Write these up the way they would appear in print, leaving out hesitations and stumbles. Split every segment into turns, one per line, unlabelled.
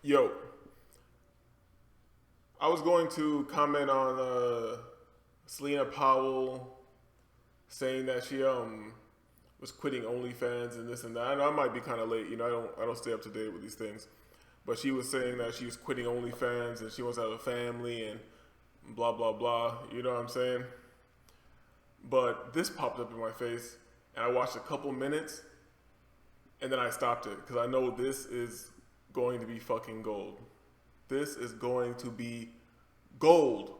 Yo, I was going to comment on Selena Powell saying that she was quitting OnlyFans and this and that. I know I might be kind of late. I don't stay up to date with these things, but she was saying that she was quitting OnlyFans and she wants to have a family and blah blah blah. You know what I'm saying? But this popped up in my face, and I watched a couple minutes, and then I stopped it because I know this is going to be fucking gold. This is going to be gold.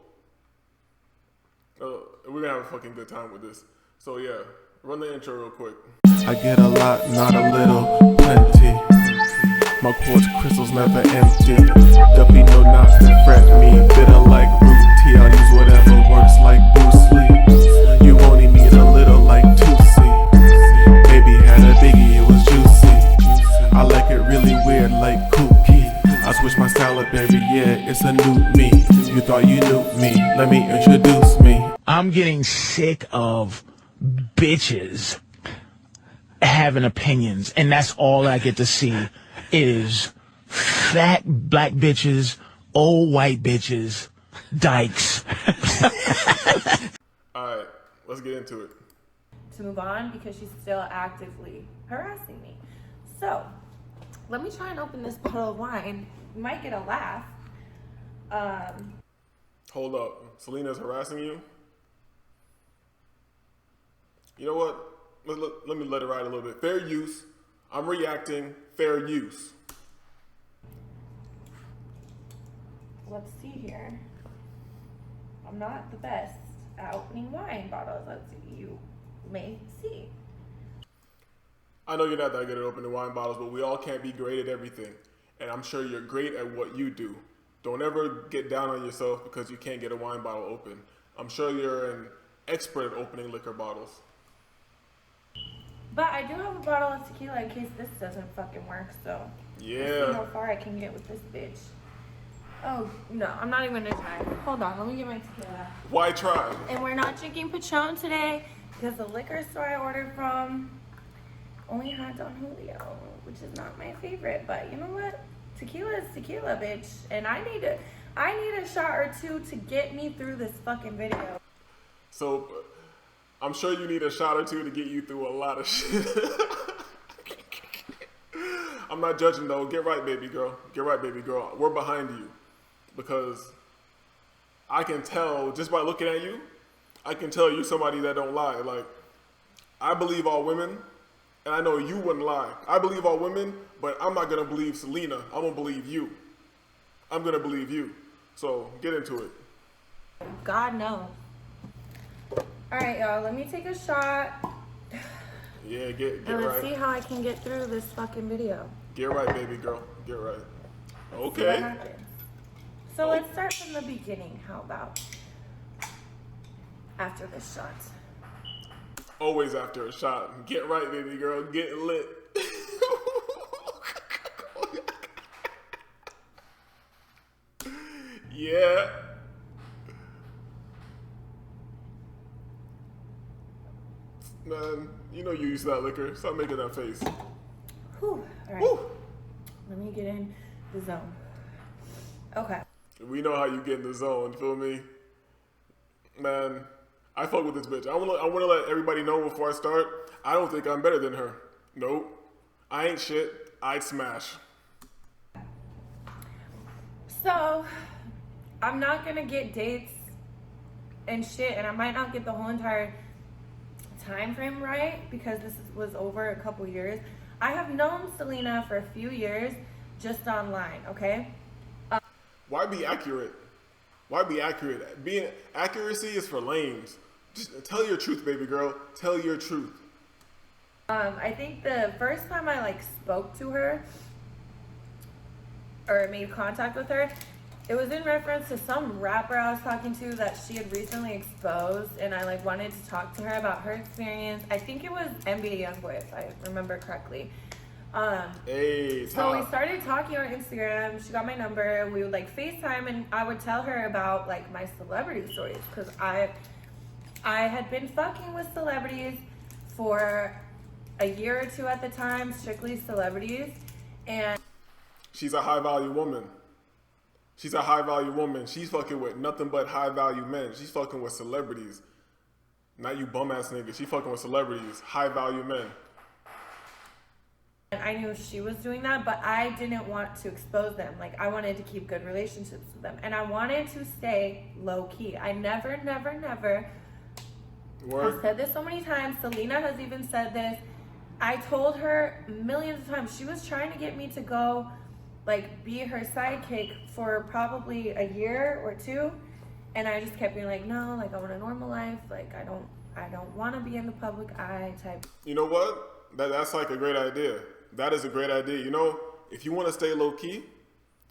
We're gonna have a fucking good time with this. So yeah, run the intro real quick.
I get a lot, not a little, plenty. My quartz crystals never empty. Duffy no knots that fret me. Bitter like root tea, I'll use whatever works like Bruce Lee. You only need a little like Tootsie. Baby had a biggie, it was juicy. I like it really weird like kooky. I switch my style up every year, it's a new me. You thought you knew me, let me introduce me.
I'm getting sick of bitches having opinions, and that's all I get to see is fat black bitches, old white bitches, dykes.
Alright, let's get into it.
To move on because she's still actively harassing me. So, let me try and open this bottle of wine. You might get a laugh.
Hold up, Selena's harassing you? You know what? Let me let it ride a little bit. Fair use. I'm reacting. Fair use.
Let's see here. I'm not the best at opening wine bottles, as you may see.
I know you're not that good at opening wine bottles, but we all can't be great at everything. And I'm sure you're great at what you do. Don't ever get down on yourself because you can't get a wine bottle open. I'm sure you're an expert at opening liquor bottles.
But I do have a bottle of tequila in case this doesn't fucking work, so
Yeah.
let's see how far I can get with this bitch. Oh, no, I'm not even gonna try. Hold on, let me get my tequila.
Why try?
And we're not drinking Patron today because the liquor store I ordered from only had Don Julio, which is not my favorite. But you know what? Tequila is tequila, bitch. And I need a shot or two to get me through this fucking video.
So, I'm sure you need a shot or two to get you through a lot of shit. I'm not judging though. Get right, baby girl. Get right, baby girl. We're behind you. Because I can tell, just by looking at you, I can tell you somebody that don't lie. Like, I believe all women, and I know you wouldn't lie. I believe all women, but I'm not gonna believe Selena. I'm gonna believe you. I'm gonna believe you. So, get into it.
God knows. All right, y'all, let me take a shot.
Yeah, get
And let's
right.
see how I can get through this fucking video.
Get right, baby girl. Get right.
See what
Okay.
happens. So let's start from the beginning. How about after this shot?
Always after a shot. Get right, baby girl. Get lit. Yeah. Man, you know you use that liquor. Stop making that face.
Whew. All right.
Woo.
Let me get in the zone. Okay.
We know how you get in the zone, feel me? Man, I fuck with this bitch. I wanna let everybody know before I start, I don't think I'm better than her. Nope. I ain't shit. I'd smash.
So, I'm not gonna get dates and shit, and I might not get the whole entire time frame right because this was over a couple years. I have known Selena for a few years just online, okay?
Why be accurate? Why be accurate? Being accuracy is for lames. Just tell your truth, baby girl. Tell your truth.
I think the first time I spoke to her or made contact with her, it was in reference to some rapper I was talking to that she had recently exposed, and I wanted to talk to her about her experience. I think it was NBA Youngboy, if I remember correctly.
Hey,
So we started talking on Instagram. She got my number. We would FaceTime, and I would tell her about my celebrity stories because I had been fucking with celebrities for a year or two at the time, strictly celebrities, and
She's a high value woman. She's a high value woman. She's fucking with nothing but high value men. She's fucking with celebrities. Not you bum ass niggas. She fucking with celebrities, high value men.
And I knew she was doing that, but I didn't want to expose them. Like, I wanted to keep good relationships with them. And I wanted to stay low key. I never
Word.
I've said this so many times. Selena has even said this. I told her millions of times. She was trying to get me to go, like, be her sidekick for probably a year or two. And I just kept being like, no, like, I want a normal life. Like, I don't want to be in the public eye type.
You know what? That's like a great idea. That is a great idea. You know, if you want to stay low key,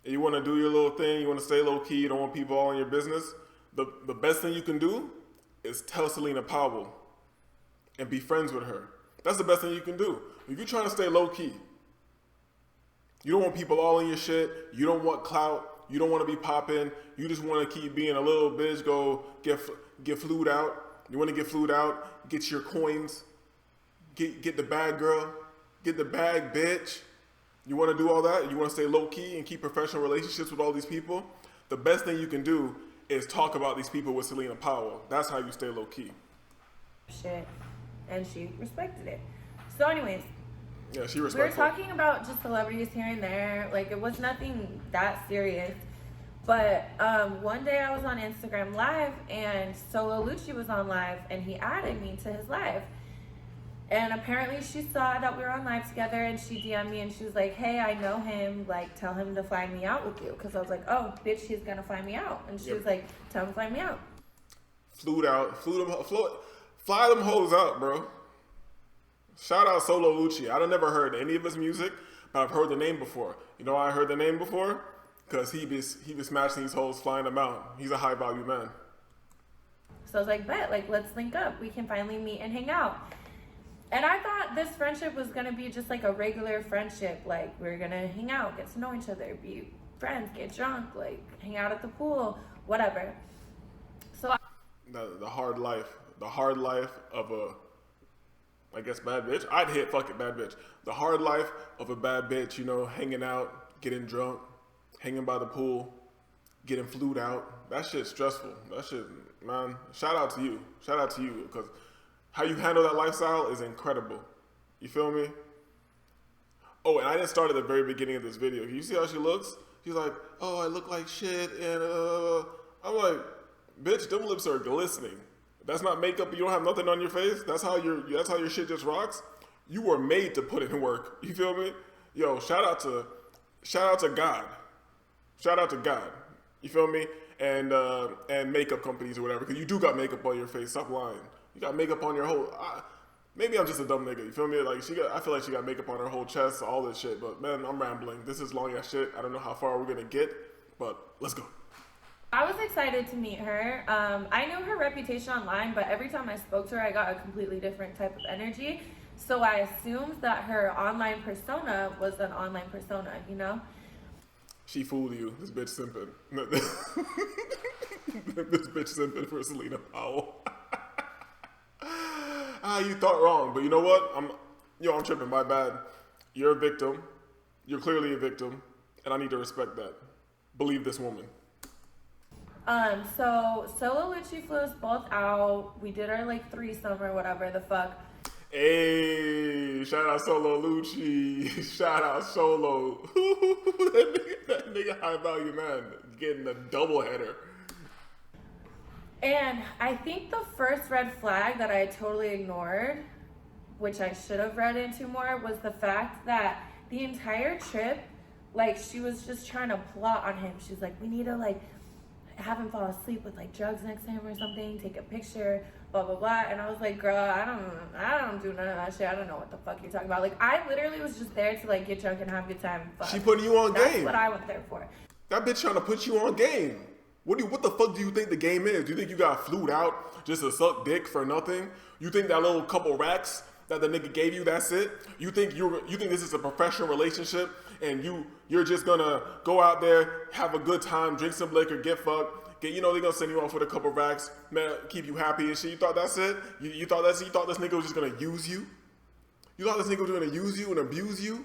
and you want to do your little thing, you want to stay low key, you don't want people all in your business, the best thing you can do is tell Selena Powell and be friends with her. That's the best thing you can do. If you're trying to stay low key, you don't want people all in your shit, you don't want clout, you don't want to be popping, you just want to keep being a little bitch, go get flued out. You want to get flued out, get your coins, get the bag, girl, get the bag, bitch. You want to do all that? You want to stay low key and keep professional relationships with all these people? The best thing you can do is talk about these people with Selena Powell. That's how you stay low key.
Shit. And she respected it. So anyways,
yeah, she
we were
respected it.
talking about just celebrities here and there. Like, it was nothing that serious. But one day I was on Instagram Live, and Solo Lucci was on live, and he added me to his live. And apparently she saw that we were on live together, and she DM'd me, and she was like, hey, I know him. Like, tell him to fly me out with you. Because I was like, oh, bitch, he's going to fly me out. And she was like, tell him to fly me out.
Fly them hoes out, bro. Shout out Solo Lucci. I've never heard any of his music, but I've heard the name before. You know why I heard the name before? Because he be smashing these hoes, flying them out. He's a high value man.
So I was like, bet, like, let's link up. We can finally meet and hang out. And I thought this friendship was going to be just like a regular friendship. Like, we're going to hang out, get to know each other, be friends, get drunk, like, hang out at the pool, whatever. So
The hard life of a, I guess, bad bitch. I'd hit fuck it, bad bitch. The hard life of a bad bitch, you know, hanging out, getting drunk, hanging by the pool, getting flued out. That shit's stressful. That shit, man, shout out to you. Shout out to you, because how you handle that lifestyle is incredible. You feel me? Oh, and I didn't start at the very beginning of this video. You see how she looks? She's like, oh, I look like shit, and I'm like, bitch, them lips are glistening. That's not makeup. You don't have nothing on your face. That's how your shit just rocks. You were made to put in work. You feel me? Yo, shout out to God. Shout out to God. You feel me? And makeup companies or whatever, because you do got makeup on your face. Stop lying. You got makeup on your whole. Maybe I'm just a dumb nigga. You feel me? Like I feel like she got makeup on her whole chest, all this shit. But man, I'm rambling. This is long ass shit. I don't know how far we're gonna get, but let's go.
I was excited to meet her. I knew her reputation online, but every time I spoke to her, I got a completely different type of energy. So I assumed that her online persona was an online persona, you know?
She fooled you. This bitch simping. This bitch simping for Selena Powell. You thought wrong, but you know what? I'm tripping. My bad. You're a victim. You're clearly a victim, and I need to respect that. Believe this woman.
So Solo Lucci flew us both out. We did our like threesome or whatever the fuck.
Hey, shout out Solo Lucci. Shout out Solo. that nigga high value man getting a double header.
And I think the first red flag that I totally ignored, which I should have read into more, was the fact that the entire trip, like, she was just trying to plot on him. She's like, we need to, like, have him fall asleep with, like, drugs next to him or something, take a picture, blah, blah, blah. And I was like, girl, I don't do none of that shit. I don't know what the fuck you're talking about. Like, I literally was just there to, like, get drunk and have a good time and fuck.
She putting you on game.
That's what I went there for.
That bitch trying to put you on game. What the fuck do you think the game is? Do you think you got flued out just to suck dick for nothing? You think that little couple racks that the nigga gave you, that's it? You think this is a professional relationship and you're just gonna go out there, have a good time, drink some liquor, get fucked, they're gonna send you off with a couple racks, man, keep you happy and shit. You thought that's it? You thought this nigga was just gonna use you? You thought this nigga was gonna use you and abuse you?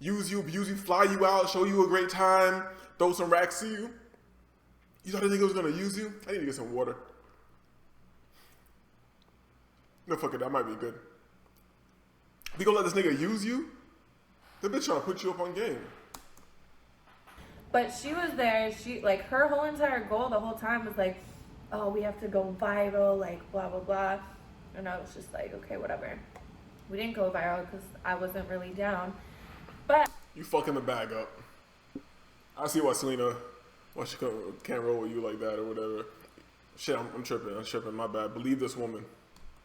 use you, abuse you, fly you out, show you a great time, throw some racks to you. You thought the nigga was gonna use you? I need to get some water. No, fuck it, that might be good. We gonna let this nigga use you? The bitch trying to put you up on game.
But she was there. She, like, her whole entire goal the whole time was like, oh, we have to go viral, like, blah, blah, blah. And I was just like, okay, whatever. We didn't go viral because I wasn't really down. But
You fucking the bag up. I see why Selena, why she can't roll with you like that or whatever. Shit, I'm tripping, my bad. Believe this woman.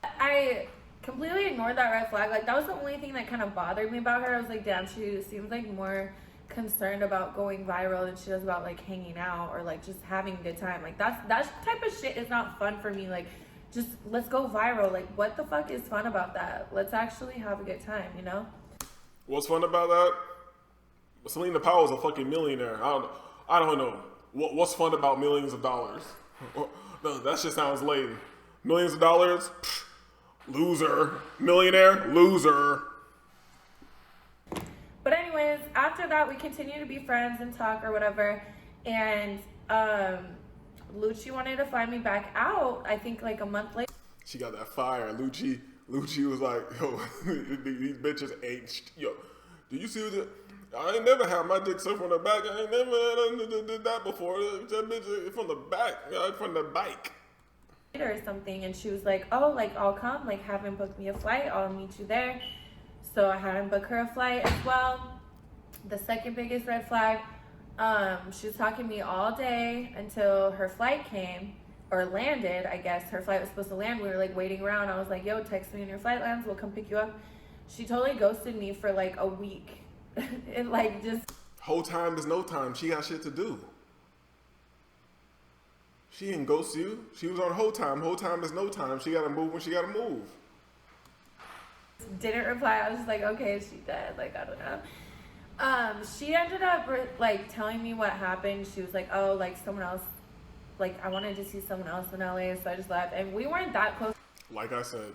I completely ignored that red flag. Like, that was the only thing that kind of bothered me about her. I was like, damn, she seems like more concerned about going viral than she does about like hanging out or like just having a good time. Like, that type of shit is not fun for me. Like, just let's go viral. Like, what the fuck is fun about that? Let's actually have a good time, you know?
What's fun about that? Selena Powell's a fucking millionaire. I don't know. What's fun about millions of dollars? No, that shit sounds lame. Millions of dollars? Pfft, loser. Millionaire? Loser.
But anyways, after that, we continued to be friends and talk or whatever. And Lucci wanted to fly me back out, I think like a month later.
She got that fire. Lucci was like, yo, these bitches ain't, yo, do you see what I ain't never had my dick sucked from the back. I ain't never did that before. That bitch from the back, from the bike.
Or something, and she was like, oh, like, I'll come, like, have him book me a flight, I'll meet you there. So I had him book her a flight as well. The second biggest red flag, she was talking to me all day until her flight came, or landed, I guess. Her flight was supposed to land. We were like waiting around. I was like, yo, text me when your flight lands, we'll come pick you up. She totally ghosted me for like a week. It like just...
Whole time is no time. She got shit to do. She didn't ghost you. She was on whole time. Whole time is no time. She gotta move when she gotta move.
Didn't reply. I was just like, okay, is she dead? Like, I don't know. She ended up like telling me what happened. She was like, oh, like someone else, like I wanted to see someone else in LA, so I just left. And we weren't that close.
Like I said,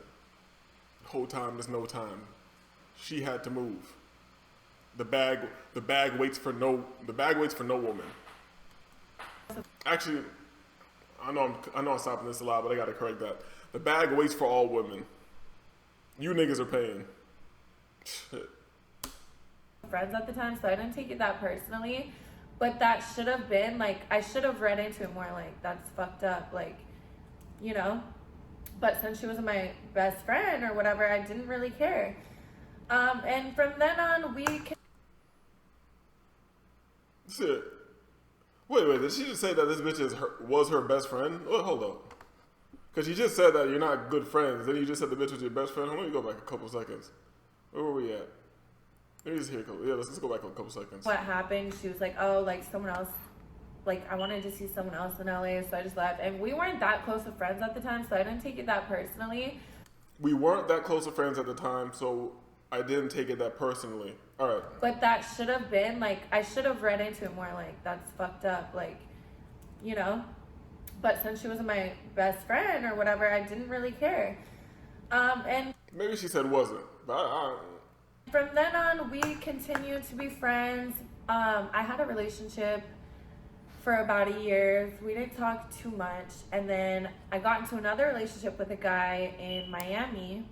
whole time is no time. She had to move. The bag waits for no woman. Actually, I know I'm stopping this a lot, but I gotta correct that. The bag waits for all women. You niggas are paying. Shit.
Friends at the time, so I didn't take it that personally. But that should have been like, I should have read into it more like, that's fucked up, like, you know. But since she was my best friend or whatever, I didn't really care. And from then on,
Shit. Wait, did she just say that this bitch was her best friend? Well, hold up. Because you just said that you're not good friends. Then you just said the bitch was your best friend. Let me go back a couple seconds. Where were we at? Let me just hear a couple. Yeah, let's just go back a couple seconds.
what happened, she was like, oh, like someone else, like I wanted to see someone else in LA, so I just left. And we weren't that close of friends at the time, so I didn't take it that personally.
We weren't that close of friends at the time, so I didn't take it that personally. All right.
But that should have been like, I should have read into it more like, that's fucked up, like, you know. But since she was my best friend or whatever, I didn't really care. And
Maybe she said wasn't, but
from then on, we continued to be friends. I had a relationship for about a year. We didn't talk too much. And then I got into another relationship with a guy in Miami.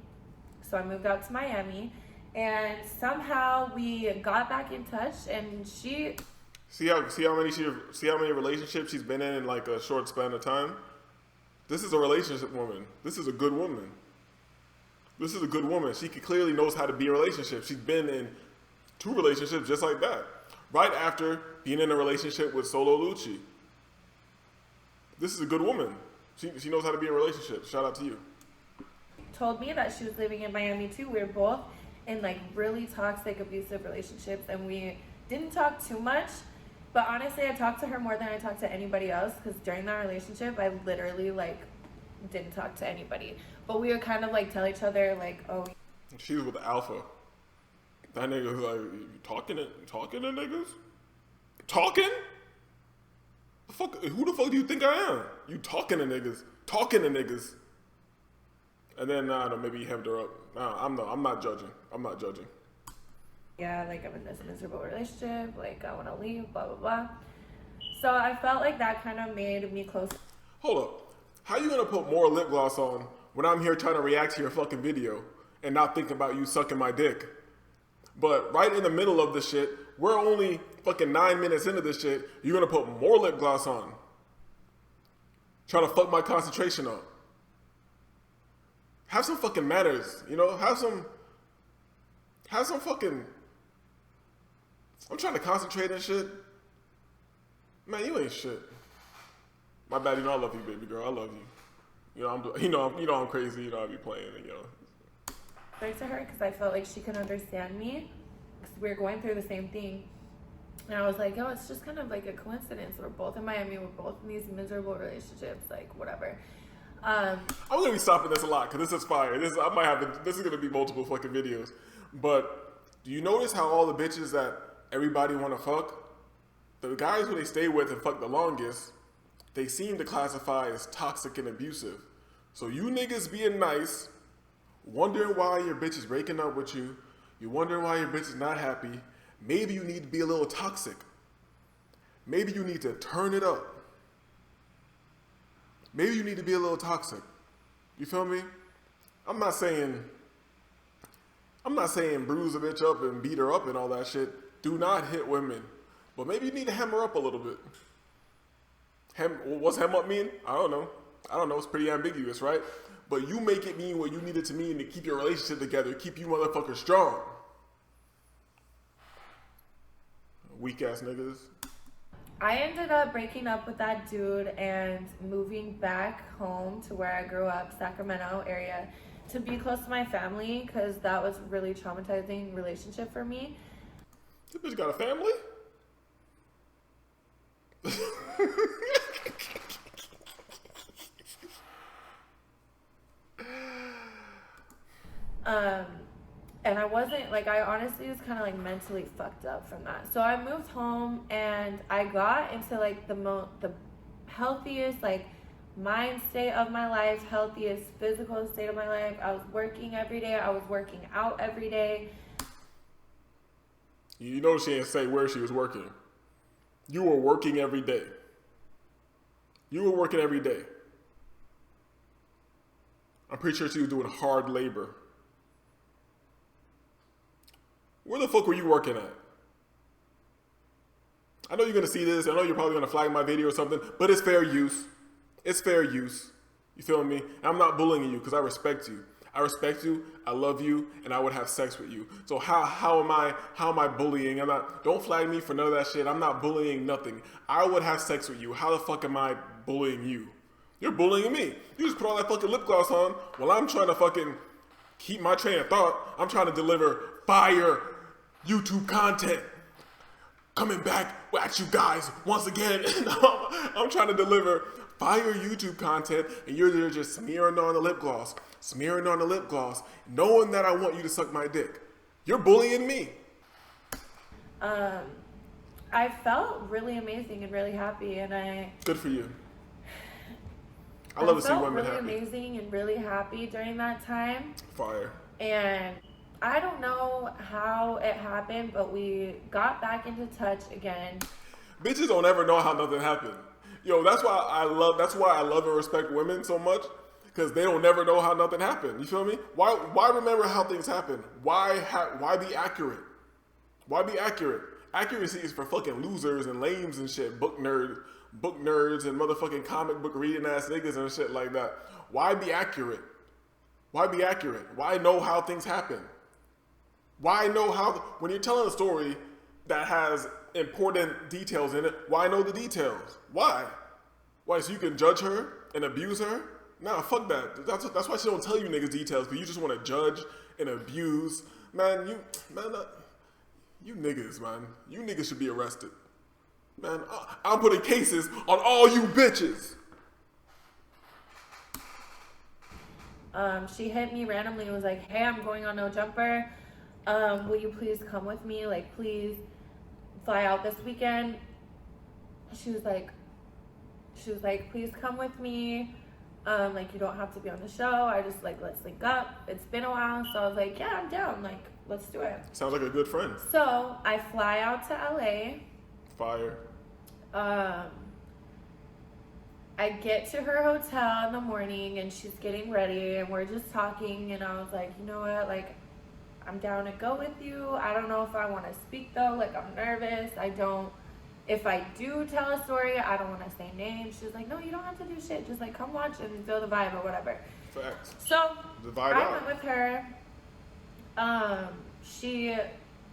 So I moved out to Miami. And somehow we got back in touch, and she...
See how many relationships she's been in like a short span of time? This is a relationship woman. This is a good woman. This is a good woman. She clearly knows how to be in a relationship. She's been in 2 relationships just like that. Right after being in a relationship with Solo Lucci. This is a good woman. She knows how to be in a relationship. Shout out to you.
told me that she was living in Miami too. We were both in like really toxic, abusive relationships, and we didn't talk too much. But honestly, I talked to her more than I talked to anybody else, because during that relationship, I literally like didn't talk to anybody. But we would kind of like tell each other like, oh.
She was with Alpha. That nigga was like, you talking to niggas? Talking? The fuck? Who the fuck do you think I am? You talking to niggas? Talking to niggas? And then maybe he hemmed her up. I'm not judging. I'm not judging.
yeah, like I'm in this miserable relationship, like I want to leave, blah, blah, blah. So I felt like that kind of made me close.
Hold up. How you gonna put more lip gloss on when I'm here trying to react to your fucking video and not thinking about you sucking my dick? But right in the middle of this shit, we're only fucking 9 minutes into this shit, you're gonna put more lip gloss on. Trying to fuck my concentration up. Have some fucking manners, you know? Have some fucking... I'm trying to concentrate and shit. Man, you ain't shit. My bad, you know I love you, baby girl. I love you. You know I'm crazy. You know I be playing, and you know.
Right to her because I felt like she could understand me because we were going through the same thing, and I was like, "Yo, it's just kind of like a coincidence. We're both in Miami. We're both in these miserable relationships. Like whatever."
I'm gonna be stopping this a lot because this is fire. This is gonna be multiple fucking videos. But do you notice how all the bitches that everybody want to fuck, the guys who they stay with and fuck the longest, they seem to classify as toxic and abusive. So you niggas being nice, wondering why your bitch is breaking up with you, you're wondering why your bitch is not happy, maybe you need to be a little toxic. Maybe you need to turn it up. Maybe you need to be a little toxic. You feel me? I'm not saying bruise a bitch up and beat her up and all that shit. Do not hit women. But maybe you need to hem her up a little bit. What's hem up mean? I don't know. It's pretty ambiguous, right? But you make it mean what you need it to mean to keep your relationship together, keep you motherfuckers strong. Weak ass niggas.
I ended up breaking up with that dude and moving back home to where I grew up, Sacramento area, to be close to my family because that was a really traumatizing relationship for me.
This bitch got a family?
And I wasn't like, I honestly was kind of like mentally fucked up from that. So I moved home and I got into like the healthiest like mind state of my life, healthiest physical state of my life. I was working every day. I was working out every day.
You know she didn't say where she was working. You were working every day. You were working every day. I'm pretty sure she was doing hard labor. Where the fuck were you working at? I know you're going to see this. I know you're probably going to flag my video or something, but it's fair use. It's fair use. You feel me? And I'm not bullying you because I respect you. I respect you, I love you, and I would have sex with you. So how am I bullying? Don't flag me for none of that shit. I'm not bullying nothing. I would have sex with you. How the fuck am I bullying you? You're bullying me. You just put all that fucking lip gloss on while I'm trying to fucking keep my train of thought. I'm trying to deliver fire YouTube content. Coming back at you guys once again. I'm trying to deliver fire YouTube content, and you're there just smearing on the lip gloss, knowing that I want you to suck my dick. You're bullying me.
I felt really amazing and really happy, and
good for you. I love to see women
happy. I felt really amazing and really happy during that time.
Fire. And
I don't know how it happened, but we got back into touch again.
Bitches don't ever know how nothing happened. Yo, that's why I love and respect women so much, because they don't never know how nothing happened. You feel me? Why remember how things happen? Why be accurate? Why be accurate? Accuracy is for fucking losers and lames and shit, book nerds and motherfucking comic book reading ass niggas and shit like that. Why be accurate? Why be accurate? Why know how things happen? Why know how, when you're telling a story that has important details in it, why know the details? Why? Why, so you can judge her and abuse her? Nah, fuck that. That's why she don't tell you niggas details, because you just want to judge and abuse. You niggas, man. You niggas should be arrested. Man, I'm putting cases on all you bitches.
She hit me randomly and was like, hey, I'm going on No Jumper. Will you please come with me? Like, please fly out this weekend. She was like, please come with me. Like, you don't have to be on the show. I just like, let's link up. It's been a while. So I was like, yeah, I'm down. Like, let's do it.
Sounds like a good friend.
So I fly out to LA.
Fire.
I get to her hotel in the morning and she's getting ready and we're just talking, and I was like, you know what, like, I'm down to go with you. I don't know if I want to speak though. Like, I'm nervous. If I do tell a story, I don't want to say names. She's like, no, you don't have to do shit. Just like come watch and feel the vibe or whatever.
Facts.
So
The vibe
I
out.
went with her. She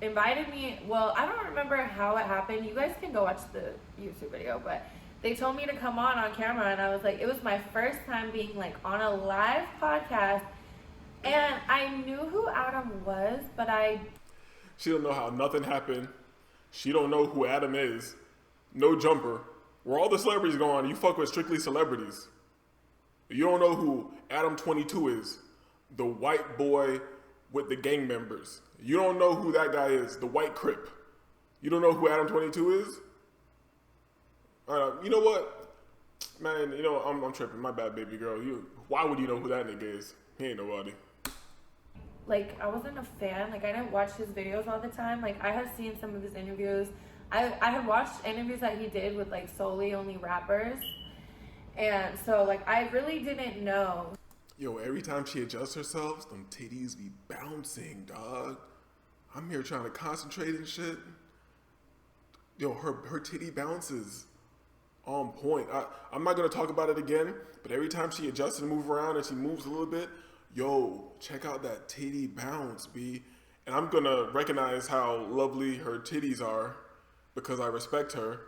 invited me. Well, I don't remember how it happened. You guys can go watch the YouTube video, but they told me to come on camera, and I was like, it was my first time being like on a live podcast, and I knew who Adam was, but
She don't know how nothing happened. She don't know who Adam is. No jumper. Where all the celebrities go on, you fuck with strictly celebrities. You don't know who Adam 22 is. The white boy with the gang members. You don't know who that guy is. The white Crip. You don't know who Adam 22 is? You know what? Man, you know, I'm tripping. My bad, baby girl. Why would you know who that nigga is? He ain't nobody.
like, I wasn't a fan. Like, I didn't watch his videos all the time. Like, I have seen some of his interviews. I have watched interviews that he did with, like, solely only rappers. And so, like, I really didn't know.
Yo, every time she adjusts herself, them titties be bouncing, dog. I'm here trying to concentrate and shit. Yo, her titty bounces on point. I'm not gonna talk about it again, but every time she adjusts and move around and she moves a little bit, yo, check out that titty bounce, B. And I'm gonna recognize how lovely her titties are because I respect her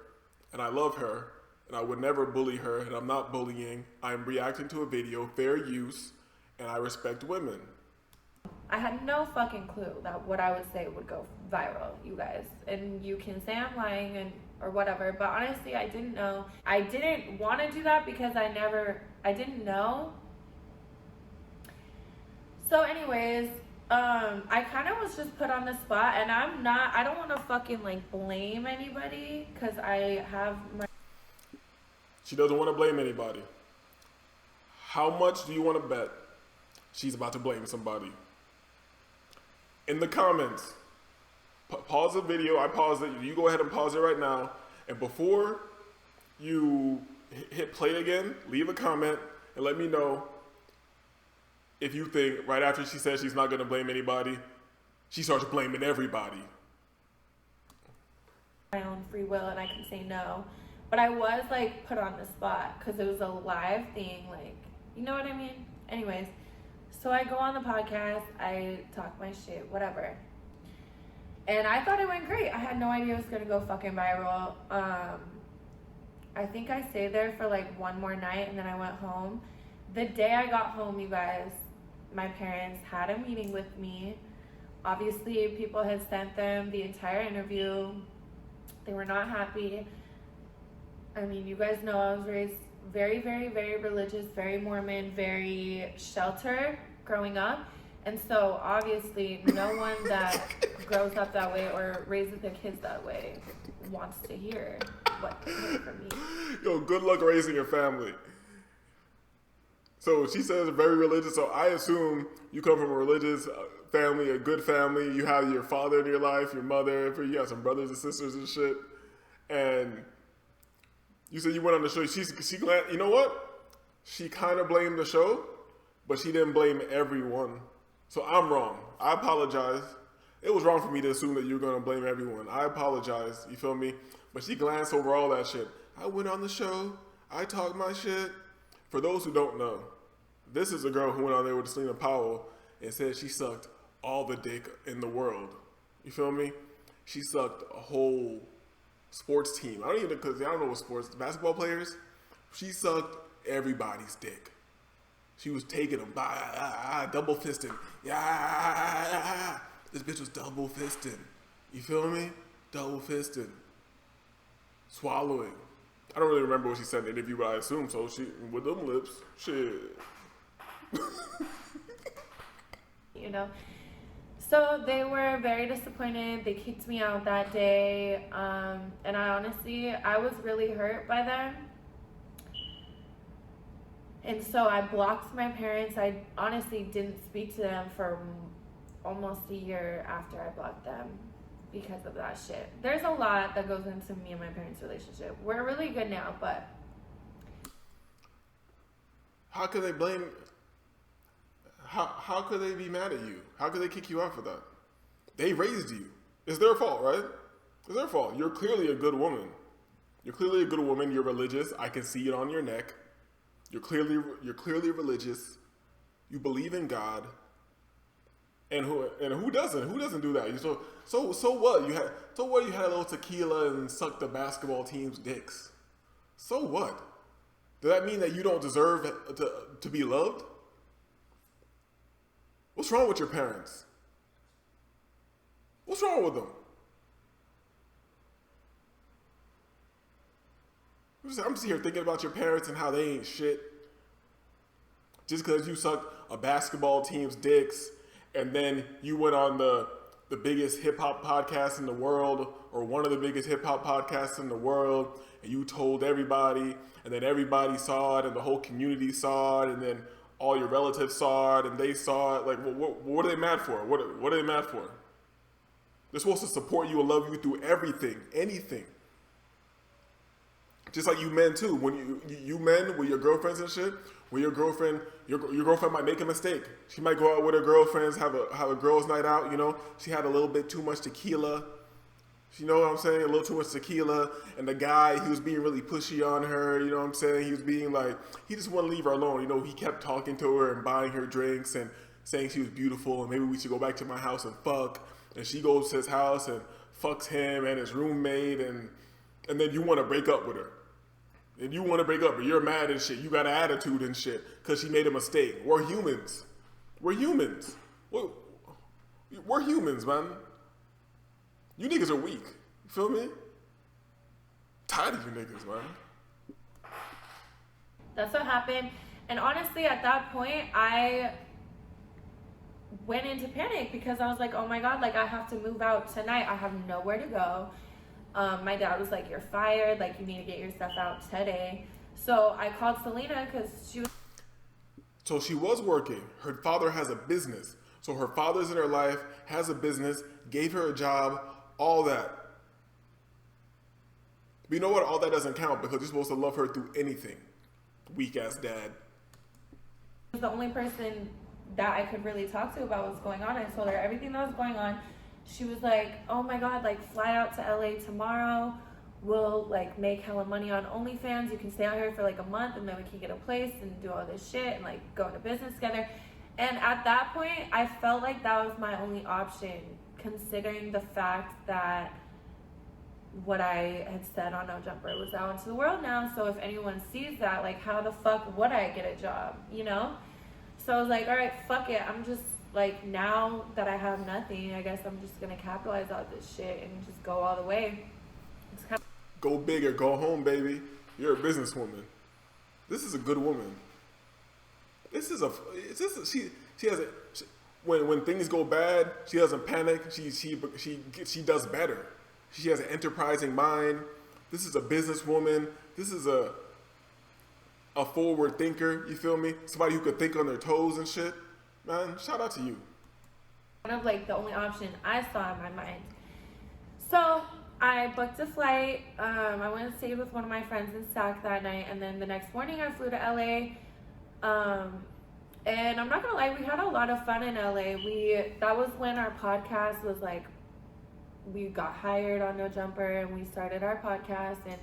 and I love her and I would never bully her, and I'm not bullying. I'm reacting to a video, fair use, and I respect women.
I had no fucking clue that what I would say would go viral, you guys. And you can say I'm lying or whatever, but honestly, I didn't know. I didn't want to do that because I didn't know. So anyways, I kind of was just put on the spot, and I don't want to fucking like blame anybody because I have my...
She doesn't want to blame anybody. How much do you want to bet she's about to blame somebody? In the comments, pause the video. I paused it. You go ahead and pause it right now. And before you hit play again, leave a comment and let me know if you think right after she says she's not going to blame anybody, she starts blaming everybody.
My own free will, and I can say no. But I was like put on the spot because it was a live thing. Like, you know what I mean? Anyways. So I go on the podcast, I talk my shit, whatever. And I thought it went great. I had no idea it was gonna go fucking viral. I think I stayed there for like one more night and then I went home. The day I got home, you guys, my parents had a meeting with me. Obviously, people had sent them the entire interview. They were not happy. I mean, you guys know I was raised very, very, very religious, very Mormon, very sheltered growing up. And so obviously no one that grows up that way or raises their kids that way wants to hear what they hear from me.
Yo, good luck raising your family. So she says very religious, so I assume you come from a religious family, a good family. You have your father in your life, your mother, you have some brothers and sisters and shit. And you said you went on the show. She glad, you know what? She kind of blamed the show, but she didn't blame everyone. So I'm wrong. I apologize. It was wrong for me to assume that you were going to blame everyone. I apologize. You feel me? But she glanced over all that shit. I went on the show. I talked my shit. For those who don't know, this is a girl who went on there with Selena Powell and said she sucked all the dick in the world. You feel me? She sucked a whole sports team. I don't know what sports, basketball players. She sucked everybody's dick. She was taking them by double fisting. Yeah, this bitch was double fisting. You feel me? Double fisting. Swallowing. I don't really remember what she said in the interview, but I assume so. She with them lips, shit.
You know. So they were very disappointed. They kicked me out that day. And I was really hurt by them. And so I blocked my parents. I honestly didn't speak to them for almost a year after I blocked them because of that shit. There's a lot that goes into me and my parents' relationship. We're really good now, but
how could they blame? How could they be mad at you? How could they kick you out for that? They raised you. It's their fault, right? It's their fault. You're clearly a good woman. You're clearly a good woman. You're religious. I can see it on your neck. You're clearly religious. You believe in God. And who doesn't? Who doesn't do that? So what? You had a little tequila and sucked the basketball team's dicks. So what? Does that mean that you don't deserve to be loved? What's wrong with your parents? What's wrong with them? I'm just here thinking about your parents and how they ain't shit. Just because you sucked a basketball team's dicks and then you went on the biggest hip-hop podcast in the world, or one of the biggest hip-hop podcasts in the world, and you told everybody, and then everybody saw it, and the whole community saw it, and then all your relatives saw it, and they saw it. Like, what are they mad for? What are they mad for? They're supposed to support you and love you through everything, anything. Just like you men too. When you men with your girlfriends and shit, when your girlfriend might make a mistake. She might go out with her girlfriends, have a girls' night out. You know, she had a little bit too much tequila. You know what I'm saying? A little too much tequila, and the guy, he was being really pushy on her. You know what I'm saying? He was being like, he just wouldn't leave her alone. You know, he kept talking to her and buying her drinks and saying she was beautiful and maybe we should go back to my house and fuck. And she goes to his house and fucks him and his roommate, and then you want to break up with her. And you want to break up, but you're mad and shit. You got an attitude and shit because she made a mistake. We're humans. We're humans. We're humans, man. You niggas are weak. You feel me? Tired of you niggas, man.
that's what happened. And honestly, at that point, I went into panic because I was like, oh my God, like I have to move out tonight. I have nowhere to go. My dad was like, you're fired. Like, you need to get your stuff out today. So I called Selena because she was.
So she was working. Her father has a business. So her father's in her life, has a business, gave her a job, all that. But you know what? All that doesn't count because you're supposed to love her through anything. Weak ass dad.
She was the only person that I could really talk to about what's going on. I told her everything that was going on. She was like, oh my God, like fly out to LA tomorrow. We'll like make hella money on OnlyFans. You can stay out here for like a month and then we can get a place and do all this shit and like go into business together. And at that point, I felt like that was my only option, considering the fact that what I had said on No Jumper was out into the world now. So if anyone sees that, like how the fuck would I get a job, you know? So I was like, all right, fuck it. I'm just like, now that I have nothing, I guess I'm just gonna capitalize on this shit and just go all the way. It's kind of
Go big or go home, baby. You're a businesswoman. This is a good woman. When things go bad, she doesn't panic. She does better. She has an enterprising mind. This is a businesswoman. This is a forward thinker. You feel me? Somebody who could think on their toes and shit. Man, shout out to you.
kind of like the only option I saw in my mind. So I booked a flight. I went and stayed with one of my friends in Sac that night, and then the next morning I flew to LA. And I'm not gonna lie, we had a lot of fun in LA. That was when our podcast was like, we got hired on No Jumper and we started our podcast, and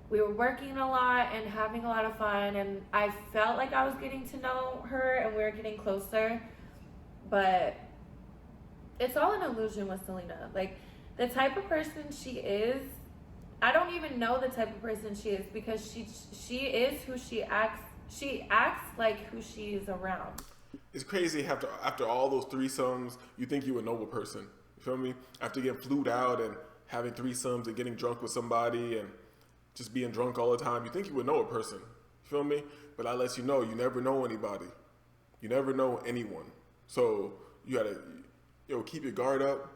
we were working a lot and having a lot of fun, and I felt like I was getting to know her and we were getting closer. But it's all an illusion with Selena. Like, the type of person she is, I don't even know the type of person she is, because she is who she acts. She acts like who she is around.
It's crazy after all those threesomes, you think you're a noble person. You feel me? After getting flued out and having threesomes and getting drunk with somebody and just being drunk all the time, you think you would know a person. You feel me? But I let you know, you never know anybody. You never know anyone. So you gotta, keep your guard up.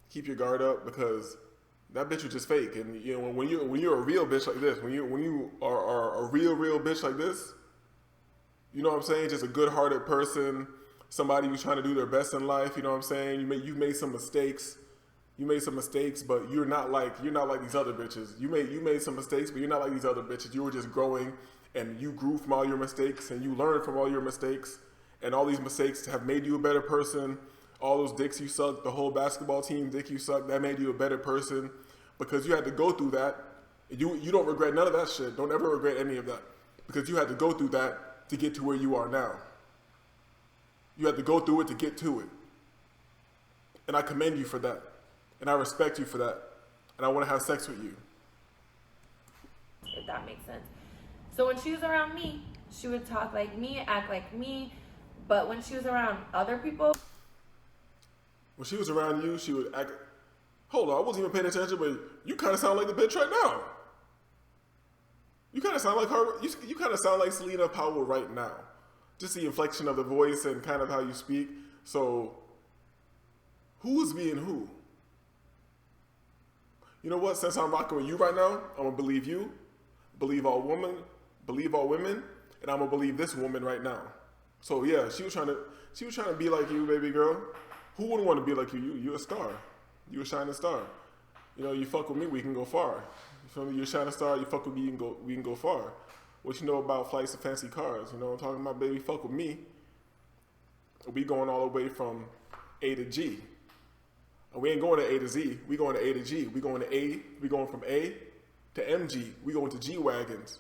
Keep your guard up, because that bitch was just fake. And you know, when you're a real bitch like this, when you are a real bitch like this, you know what I'm saying? Just a good-hearted person, somebody who's trying to do their best in life. You know what I'm saying? You've made some mistakes. You made some mistakes, but you're not like these other bitches. You made some mistakes, but you're not like these other bitches. You were just growing, and you grew from all your mistakes, and you learned from all your mistakes, and all these mistakes have made you a better person. All those dicks you sucked, the whole basketball team dick you sucked, that made you a better person because you had to go through that. You don't regret none of that shit. Don't ever regret any of that because you had to go through that to get to where you are now. You had to go through it to get to it. And I commend you for that. And I respect you for that. And I want to have sex with you.
If that makes sense. So when she was around me, she would talk like me, act like me. But when she was around other people...
When she was around you, she would act... Hold on, I wasn't even paying attention, but you kind of sound like the bitch right now. You kind of sound like her. You kind of sound like Selena Powell right now. Just the inflection of the voice and kind of how you speak. So, who's being who? You know what? Since I'm rocking with you right now, I'm gonna believe you, believe all women, and I'm gonna believe this woman right now. So yeah, she was trying to be like you, baby girl. Who wouldn't want to be like you? You're a star. You're a shining star. You know, you fuck with me, we can go far. You feel me? You're a shining star. You fuck with me, we can go far. What you know about flights of fancy cars? You know what I'm talking about, baby? Fuck with me. We going all the way from A to G. And we ain't going to A to Z. We going to A to G. We going to A. We going from A to MG. We going to G wagons.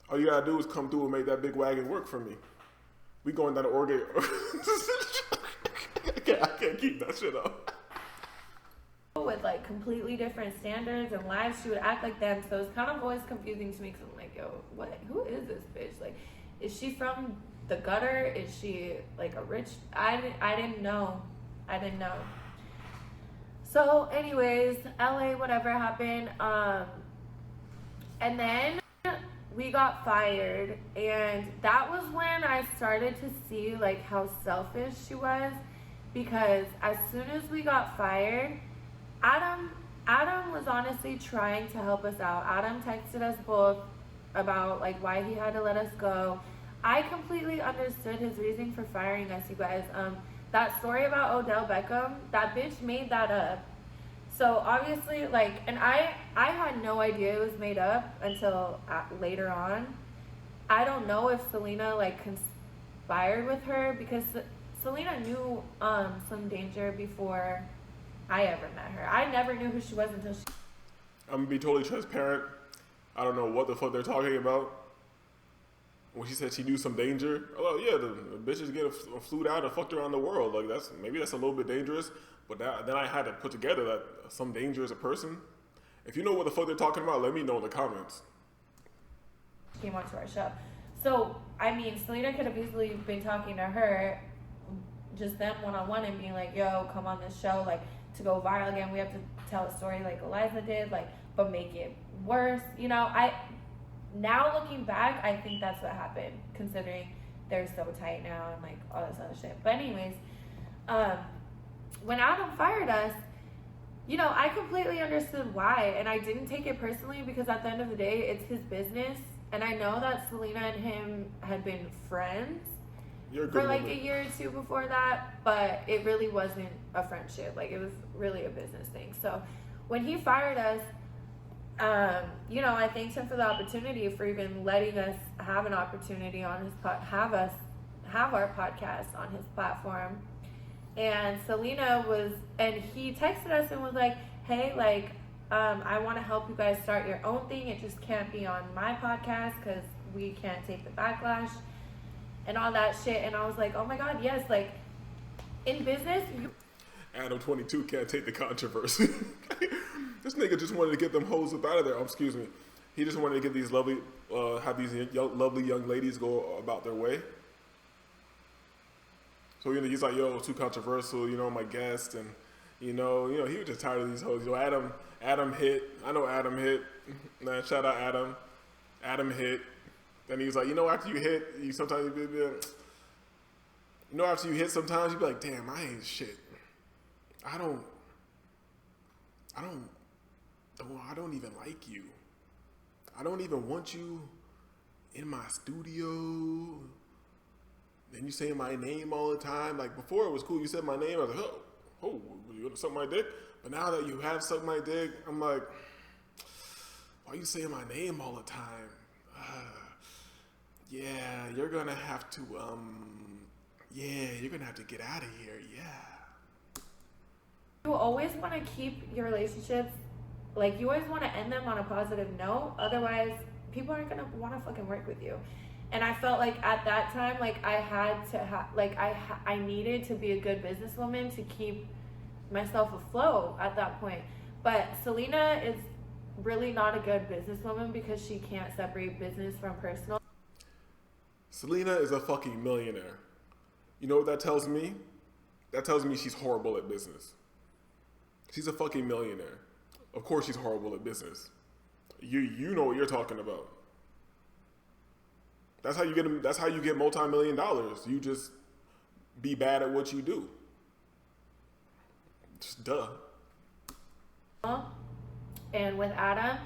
All you gotta do is come through and make that big wagon work for me. We going down to Oregon. I can't keep that shit up.
With like completely different standards and lives, she would act like them. So it's kind of always confusing to me because I'm like, yo, what? Who is this bitch? Like, is she from the gutter? Is she like a rich? I didn't know. So, anyways, LA, whatever happened. And then we got fired, and that was when I started to see like how selfish she was, because as soon as we got fired, Adam was honestly trying to help us out. Adam texted us both about like why he had to let us go. I completely understood his reason for firing us, you guys. That story about Odell Beckham, that bitch made that up. So obviously, like, and I had no idea it was made up until later on. I don't know if Selena like conspired with her, because Selena knew some danger before I ever met her. I never knew who she was until she...
I'm gonna be totally transparent. I don't know what the fuck they're talking about. When she said she knew some danger, oh yeah, the bitches get flued out and fucked around the world. Like that's a little bit dangerous. But then I had to put together that some danger is a person. If you know what the fuck they're talking about, let me know in the comments.
Came onto our show. So, I mean, Selena could have easily been talking to her, just them one-on-one, and being like, yo, come on this show, like, to go viral again, we have to tell a story like ALIZA did, like, but make it worse. You know, now looking back, I think that's what happened, considering they're so tight now and, like, all this other shit. But anyways, when Adam fired us, you know, I completely understood why, and I didn't take it personally, because at the end of the day, it's his business, and I know that Selena and him had been friends for like a year or two before that, but it really wasn't a friendship. Like, it was really a business thing. So when he fired us, you know, I thanked him for the opportunity, for even letting us have an opportunity on his have our podcast on his platform. And Selena he texted us and was like, hey, like, I want to help you guys start your own thing. It just can't be on my podcast because we can't take the backlash and all that shit. And I was like, oh my God, yes. Like, in business,
Adam 22 can't take the controversy. This nigga just wanted to get them hoes up out of there. Oh, excuse me. He just wanted to get these lovely young ladies go about their way. So, you know, he's like, yo, too controversial, you know, my guest, and, you know, he was just tired of these hoes. You know, Adam hit. I know Adam hit. Man, shout out Adam. Adam hit. And he was like, you know, after you hit, sometimes after you hit, sometimes you be like, damn, I ain't shit. I don't even like you. I don't even want you in my studio. Then you say my name all the time. Like before it was cool. You said my name. I was like, oh, you gonna suck my dick? But now that you have sucked my dick, I'm like, why are you saying my name all the time? Yeah, you're gonna have to, you're gonna have to get out of here, yeah.
You always want to keep your relationships, like you always want to end them on a positive note. Otherwise, people aren't gonna want to fucking work with you. And I felt like at that time, like I had to I needed to be a good businesswoman to keep myself afloat at that point. But Selena is really not a good businesswoman because she can't separate business from personal.
Selena is a fucking millionaire. You know what that tells me? That tells me she's horrible at business. She's a fucking millionaire. Of course she's horrible at business. You know what you're talking about. That's how you get multi-million dollars. You just be bad at what you do. Just duh.
And with Adam,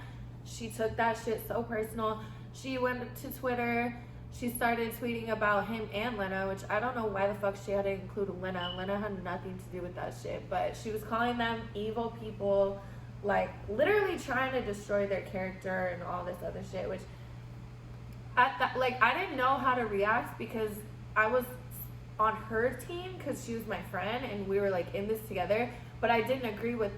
she took that shit so personal. She went to Twitter. She started tweeting about him and Lena, which I don't know why the fuck she had to include Lena. Lena had nothing to do with that shit. But she was calling them evil people, like literally trying to destroy their character and all this other shit, which at that, like, I didn't know how to react because I was on her team because she was my friend and we were like in this together, but I didn't agree with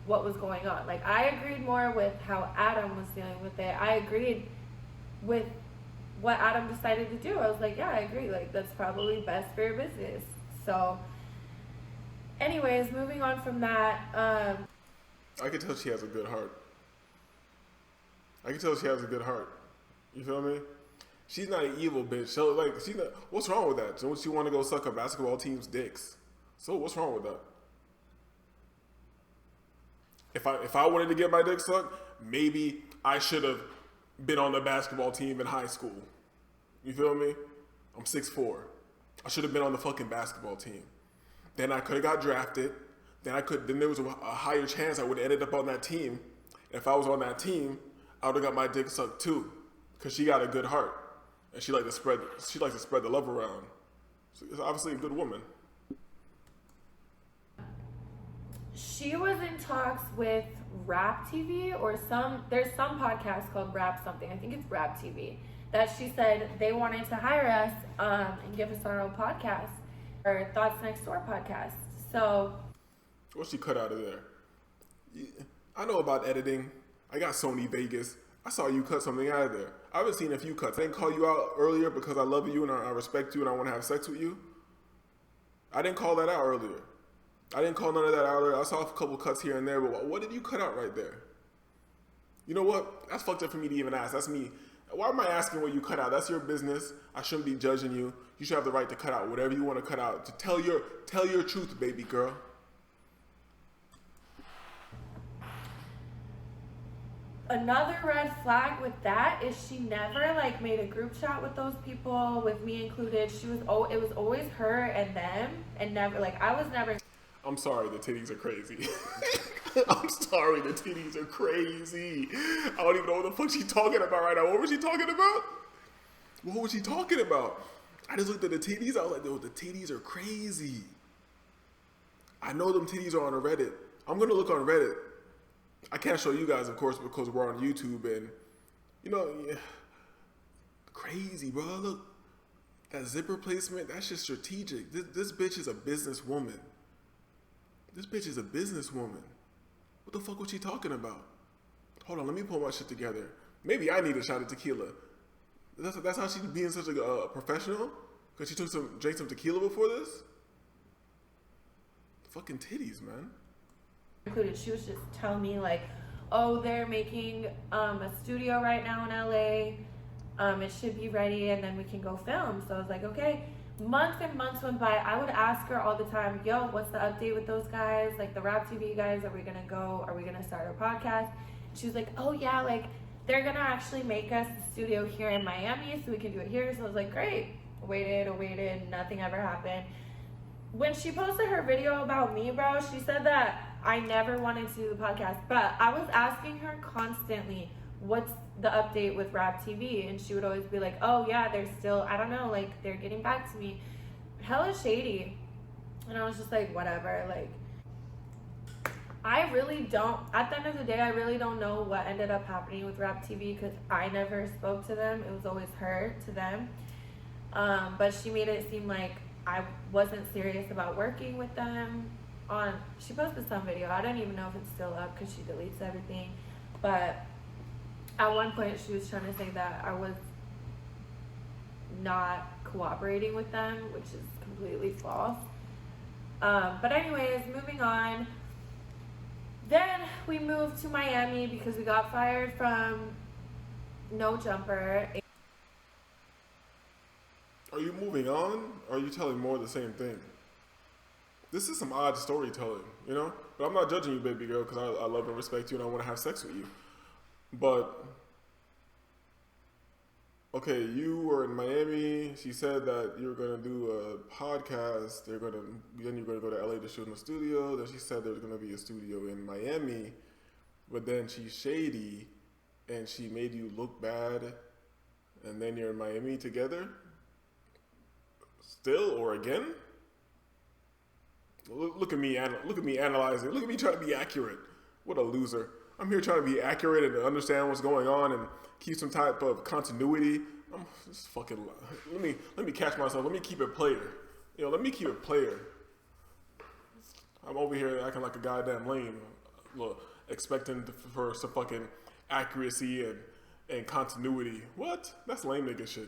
what was going on. Like, I agreed more with how Adam was dealing with it. I agreed with what Adam decided to do. I was like, yeah, I agree. Like, that's probably best for your business. So, anyways, moving on from that.
I can tell she has a good heart. I can tell she has a good heart. You feel me? She's not an evil bitch. So, like, she's not, what's wrong with that? Don't you want to go suck a basketball team's dicks? So what's wrong with that? If I wanted to get my dick sucked, maybe I should have been on the basketball team in high school. You feel me? I'm 6'4". I should have been on the fucking basketball team. Then I could have got drafted. Then there was a higher chance I would have ended up on that team. If I was on that team, I would have got my dick sucked too. Cause she got a good heart. And she likes to spread the love around. She's obviously a good woman.
She was in talks with Rap TV or there's some podcast called Rap something. I think it's Rap TV. That she said they wanted to hire us and give us our own podcast or Thoughts Next Door podcast. So
what she cut out of there? I know about editing. I got Sony Vegas. I saw you cut something out of there. I haven't seen a few cuts. I didn't call you out earlier because I love you and I respect you and I want to have sex with you. I didn't call that out earlier. I didn't call none of that out earlier. I saw a couple cuts here and there, but what did you cut out right there? You know what? That's fucked up for me to even ask. That's me. Why am I asking what you cut out? That's your business. I shouldn't be judging you. You should have the right to cut out whatever you want to cut out. To tell your truth, baby girl.
another red flag with that is she never like made a group chat with those people, with me included. It was always her and them, and never like I was never.
I'm sorry, the titties are crazy. I'm sorry, the titties are crazy. I don't even know what the fuck she's talking about right now. What was she talking about? What was she talking about? I just looked at the titties. I was like, "Yo, the titties are crazy." I know them titties are on a Reddit. I'm gonna look on Reddit. I can't show you guys, of course, because we're on YouTube, and you know, yeah, crazy, bro. Look, that zipper placement. That's just strategic. This bitch is a businesswoman. This bitch is a businesswoman. What the fuck was she talking about? Hold on, let me pull my shit together. Maybe I need a shot of tequila. That's how she's being such a professional? Because she drank some tequila before this? Fucking titties, man.
Included, she was just telling me like, oh, they're making a studio right now in LA. It should be ready, and then we can go film. So I was like, okay. Months and months went by. I would ask her all the time, yo, what's the update with those guys? Like the Rap TV guys, are we gonna go? Are we gonna start a podcast? She was like, oh yeah, like they're gonna actually make us a studio here in Miami so we can do it here. So I was like, great. Waited, nothing ever happened. When she posted her video about me, bro, she said that I never wanted to do the podcast, but I was asking her constantly, what's the update with Rap TV? And she would always be like, oh yeah, they're still, I don't know, like they're getting back to me. Hella shady. And I was just like, whatever. Like, I really don't, at the end of the day, I really don't know what ended up happening with Rap TV because I never spoke to them. It was always her to them. But she made it seem like I wasn't serious about working with them. She posted some video. I don't even know if it's still up because she deletes everything. But at one point she was trying to say that I was not cooperating with them, which is completely false. But anyways, moving on. Then we moved to Miami because we got fired from No Jumper.
Are you moving on? Or are you telling more of the same thing? This is some odd storytelling, you know? But I'm not judging you, baby girl, because I love and respect you and I want to have sex with you. But, okay, you were in Miami. She said that you were going to do a podcast. Then you're going to go to LA to shoot in the studio. Then she said there's going to be a studio in Miami. But then she's shady and she made you look bad. And then you're in Miami together? Still or again? Look at me analyzing. Look at me trying to be accurate. What a loser. I'm here trying to be accurate and understand what's going on and keep some type of continuity. I'm just fucking. Let me catch myself. Let me keep it player. Let me keep it player. I'm over here acting like a goddamn lame, expecting for some fucking accuracy and continuity. What? That's lame nigga shit.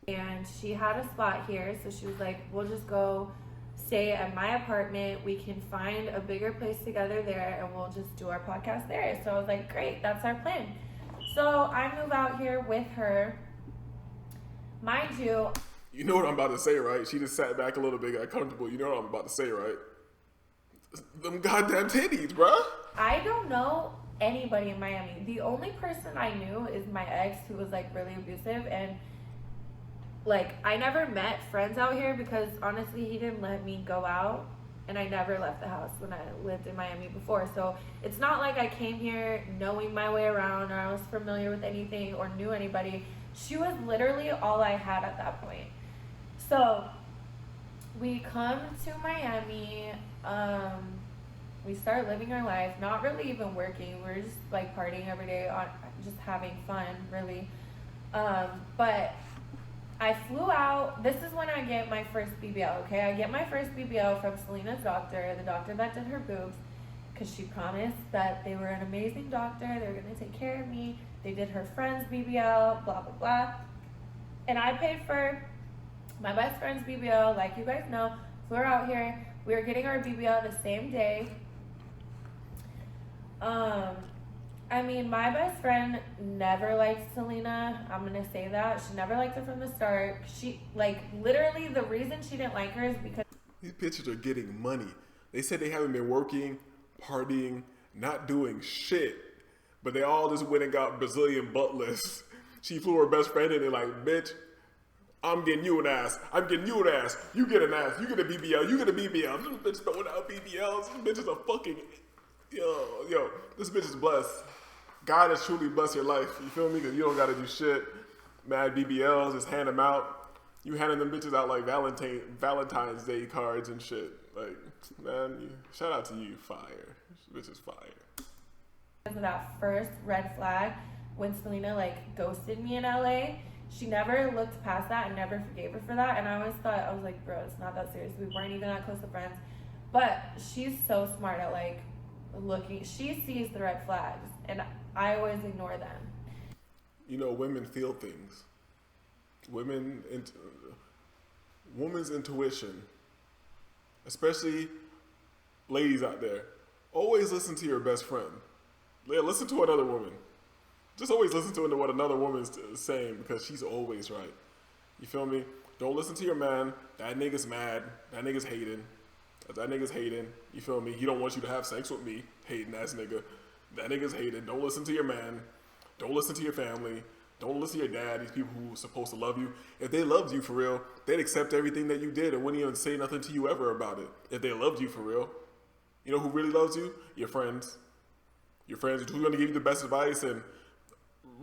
And she had a spot here, so she was like, we'll just go stay at my apartment. We can find a bigger place together there and we'll just do our podcast there. So I was like, great, that's our plan. So I move out here with her. Mind you.
You know what I'm about to say, right? She just sat back a little bit, got comfortable. You know what I'm about to say, right? Them goddamn titties, bruh.
I don't know anybody in Miami. The only person I knew is my ex, who was like really abusive, and like, I never met friends out here because honestly he didn't let me go out, and I never left the house when I lived in Miami before. So it's not like I came here knowing my way around or I was familiar with anything or knew anybody. She was literally all I had at that point. So we come to Miami, we start living our life, not really even working. We're just like partying every day, just having fun, really. But I flew out. This is when I get my first BBL, okay? I get my first BBL from Selena's doctor, the doctor that did her boobs, because she promised that they were an amazing doctor. They were going to take care of me. They did her friend's BBL, blah, blah, blah. And I paid for my best friend's BBL, like you guys know. Flew her out here. We were getting our BBL the same day. I mean, my best friend never liked Selena. I'm going to say that. She never liked her from the start. She, like, literally the reason she didn't like her is because
these bitches are getting money. They said they haven't been working, partying, not doing shit. But they all just went and got Brazilian butt lifts. She flew her best friend in and like, bitch, I'm getting you an ass. I'm getting you an ass. You get an ass. You get a BBL. You get a BBL. This bitch throwing out BBLs. This bitch is a fucking... Yo, this bitch is blessed. God has truly blessed your life. You feel me? Because you don't got to do shit. Mad BBLs, just hand them out. You handing them bitches out like Valentine's Day cards and shit. Like, man, shout out to you, fire. This bitch is fire.
Because of that first red flag when Selena like ghosted me in LA, she never looked past that and never forgave her for that. And I always thought, I was like, bro, it's not that serious. We weren't even that close to friends. But she's so smart at like looking. She sees the red flags, and I always ignore them.
You know, women feel things. Women's intuition, especially ladies out there, always listen to your best friend. Listen to another woman. Just always listen to what another woman's saying because she's always right. You feel me? Don't listen to your man. That nigga's mad. That nigga's hating. That nigga's hating. You feel me? He don't want you to have sex with me. Hating ass nigga. That nigga's hating. Don't listen to your man. Don't listen to your family. Don't listen to your dad. These people who are supposed to love you. If they loved you for real, they'd accept everything that you did and wouldn't even say nothing to you ever about it. If they loved you for real. You know who really loves you? Your friends. Your friends who's going to give you the best advice and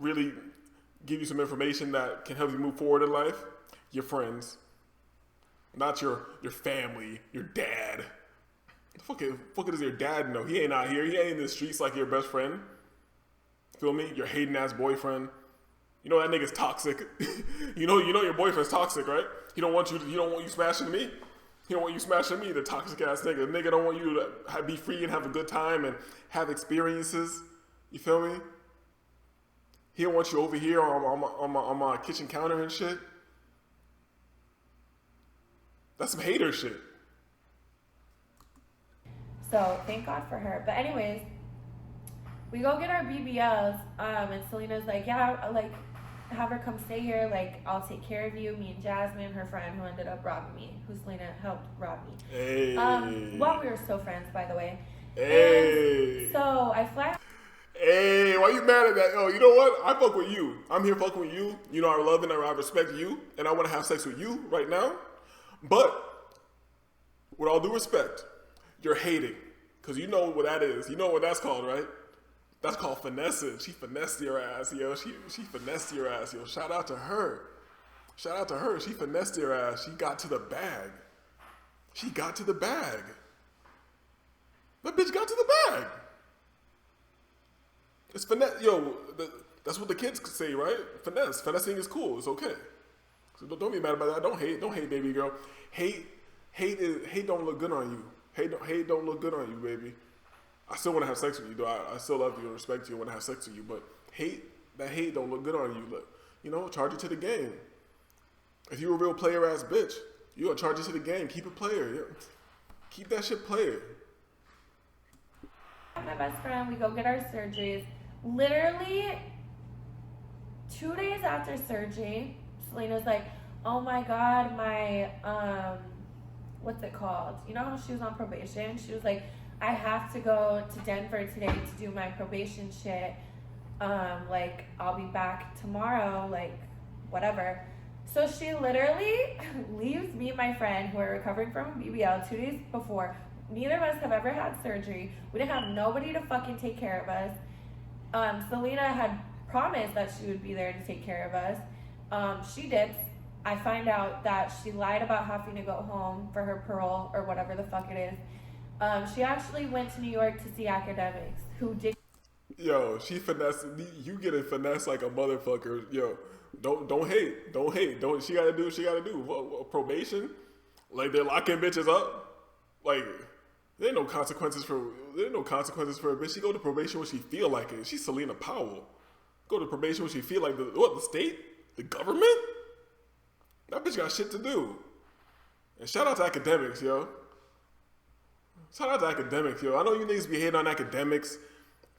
really give you some information that can help you move forward in life? Your friends. Not your family, your dad. Fuck it does your dad know? He ain't out here. He ain't in the streets like your best friend. Feel me? Your hating ass boyfriend. You know that nigga's toxic. you know your boyfriend's toxic, right? He don't want you smashing me. He don't want you smashing me, the toxic ass nigga. The nigga don't want you to be free and have a good time and have experiences. You feel me? He don't want you over here on my kitchen counter and shit. That's some hater shit.
So thank God for her. But anyways, we go get our BBLs, and Selena's like, yeah, like, have her come stay here. Like, I'll take care of you. Me and Jasmine, her friend who ended up robbing me, who Selena helped rob me.
Hey.
While we were still friends, by the way.
Hey.
And so I flashed.
Hey, why you mad at that? Oh, you know what? I fuck with you. I'm here fucking with you. You know, I love and I respect you, and I want to have sex with you right now. But with all due respect, you're hating, because you know what that is. You know what that's called, right? That's called finessing. She finessed your ass, yo. She finessed your ass, yo. Shout out to her. Shout out to her. She finessed your ass. She got to the bag. She got to the bag. That bitch got to the bag. It's finesse, yo. That's what the kids say, right? Finesse. Finessing is cool. It's okay. So don't be mad about that. Don't hate, baby girl. Hate don't look good on you. Hate don't look good on you, baby. I still want to have sex with you, though. I still love you and respect you and want to have sex with you. But hate don't look good on you. Look, you know, charge it to the game. If you a real player ass bitch, you gonna charge it to the game. Keep it player. Yeah. Keep that shit player.
My best friend, we go get our surgeries. Literally 2 days after surgery, Selena's like, oh my God, my, what's it called? You know how she was on probation? She was like, I have to go to Denver today to do my probation shit. Like, I'll be back tomorrow, like, whatever. So she literally leaves me and my friend, who are recovering from a BBL 2 days before. Neither of us have ever had surgery. We didn't have nobody to fucking take care of us. Selena had promised that she would be there to take care of us. She dips. I find out that she lied about having to go home for her parole or whatever the fuck it is. She actually went to New York to see academics who did.
Yo, she finessed. You getting finessed like a motherfucker. Yo, don't hate. She gotta do what she gotta do. Probation, like they're locking bitches up. Like there ain't no consequences for a bitch. She go to probation when she feel like it. She's Selena Powell. Go to probation when she feel like the state, the government. That bitch got shit to do. And shout out to academics, yo. Shout out to academics, yo. I know you niggas be hating on academics.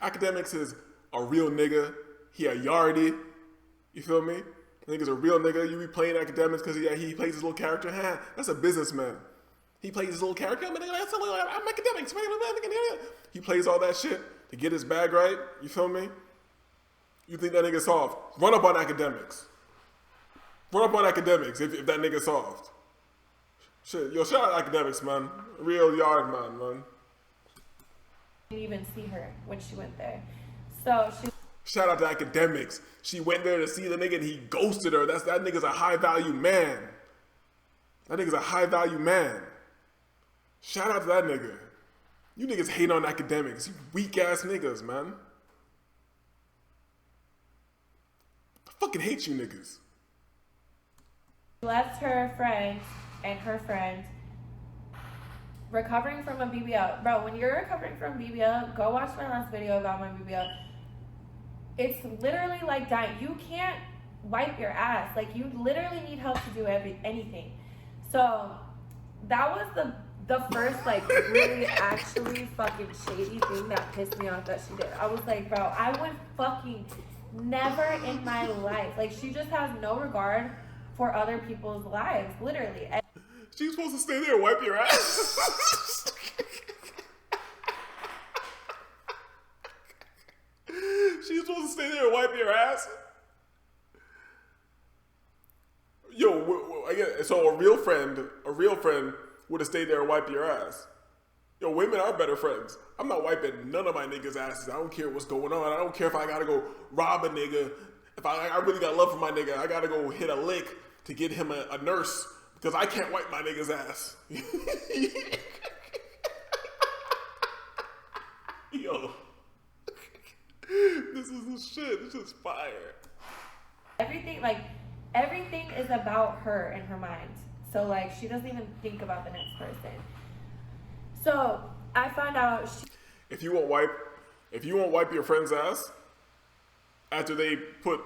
Academics is a real nigga. He a yardie. You feel me? Nigga's a real nigga. You be playing academics because he plays his little character. That's a businessman. He plays his little character. I'm academics. He plays all that shit to get his bag right. You feel me? You think that nigga soft? Run up on academics. Run up on academics if that nigga soft. Shit, yo, shout out academics, man. Real yard man.
Didn't even see her when she went there. So she.
Shout out to academics. She went there to see the nigga and he ghosted her. That nigga's a high value man. That nigga's a high value man. Shout out to that nigga. You niggas hate on academics. You weak ass niggas, man. I fucking hate you niggas.
Left her friend and her friend recovering from a BBL. Bro, when you're recovering from BBL, go watch my last video about my BBL. It's literally like dying. You can't wipe your ass. Like, you literally need help to do anything. So that was the first, like, really actually fucking shady thing that pissed me off that she did. I was like, bro, I would fucking never in my life. Like, she just has no regard for other people's lives, literally.
She's supposed to stay there and wipe your ass. She's supposed to stay there and wipe your ass. Yo, so a real friend would have stayed there and wiped your ass. Yo, women are better friends. I'm not wiping none of my niggas' asses. I don't care what's going on. I don't care if I gotta go rob a nigga if I really got love for my nigga, I gotta go hit a lick to get him a nurse because I can't wipe my nigga's ass. Yo, this is the shit. This is fire.
Everything is about her in her mind. So like she doesn't even think about the next person. So I found out
if you won't wipe your friend's ass after they put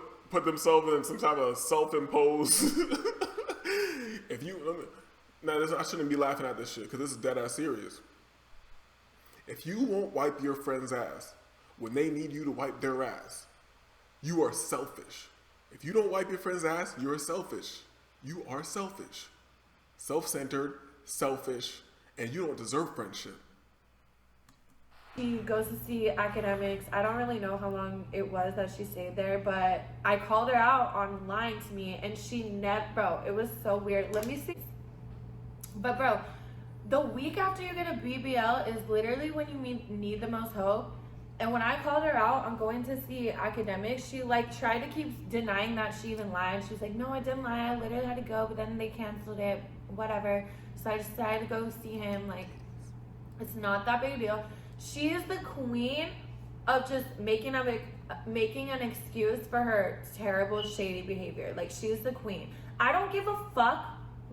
themselves in some type of self-imposed. I shouldn't be laughing at this shit because this is dead ass serious. If you won't wipe your friend's ass when they need you to wipe their ass, you are selfish. If you don't wipe your friend's ass, you're selfish. You are selfish. Self-centered, selfish, and you don't deserve friendship.
she goes to see academics. I don't really know how long it was that she stayed there, but I called her out online to me, and she never, bro, it was so weird. Let me see. But bro, the week after you get a BBL is literally when you need the most hope. And when I called her out on going to see academics, she like tried to keep denying that she even lied. She was like, no, I didn't lie. I literally had to go, but then they canceled it, whatever. So I decided to go see him. Like, it's not that big a deal. She is the queen of just making an excuse for her terrible, shady behavior. Like, she's the queen. I don't give a fuck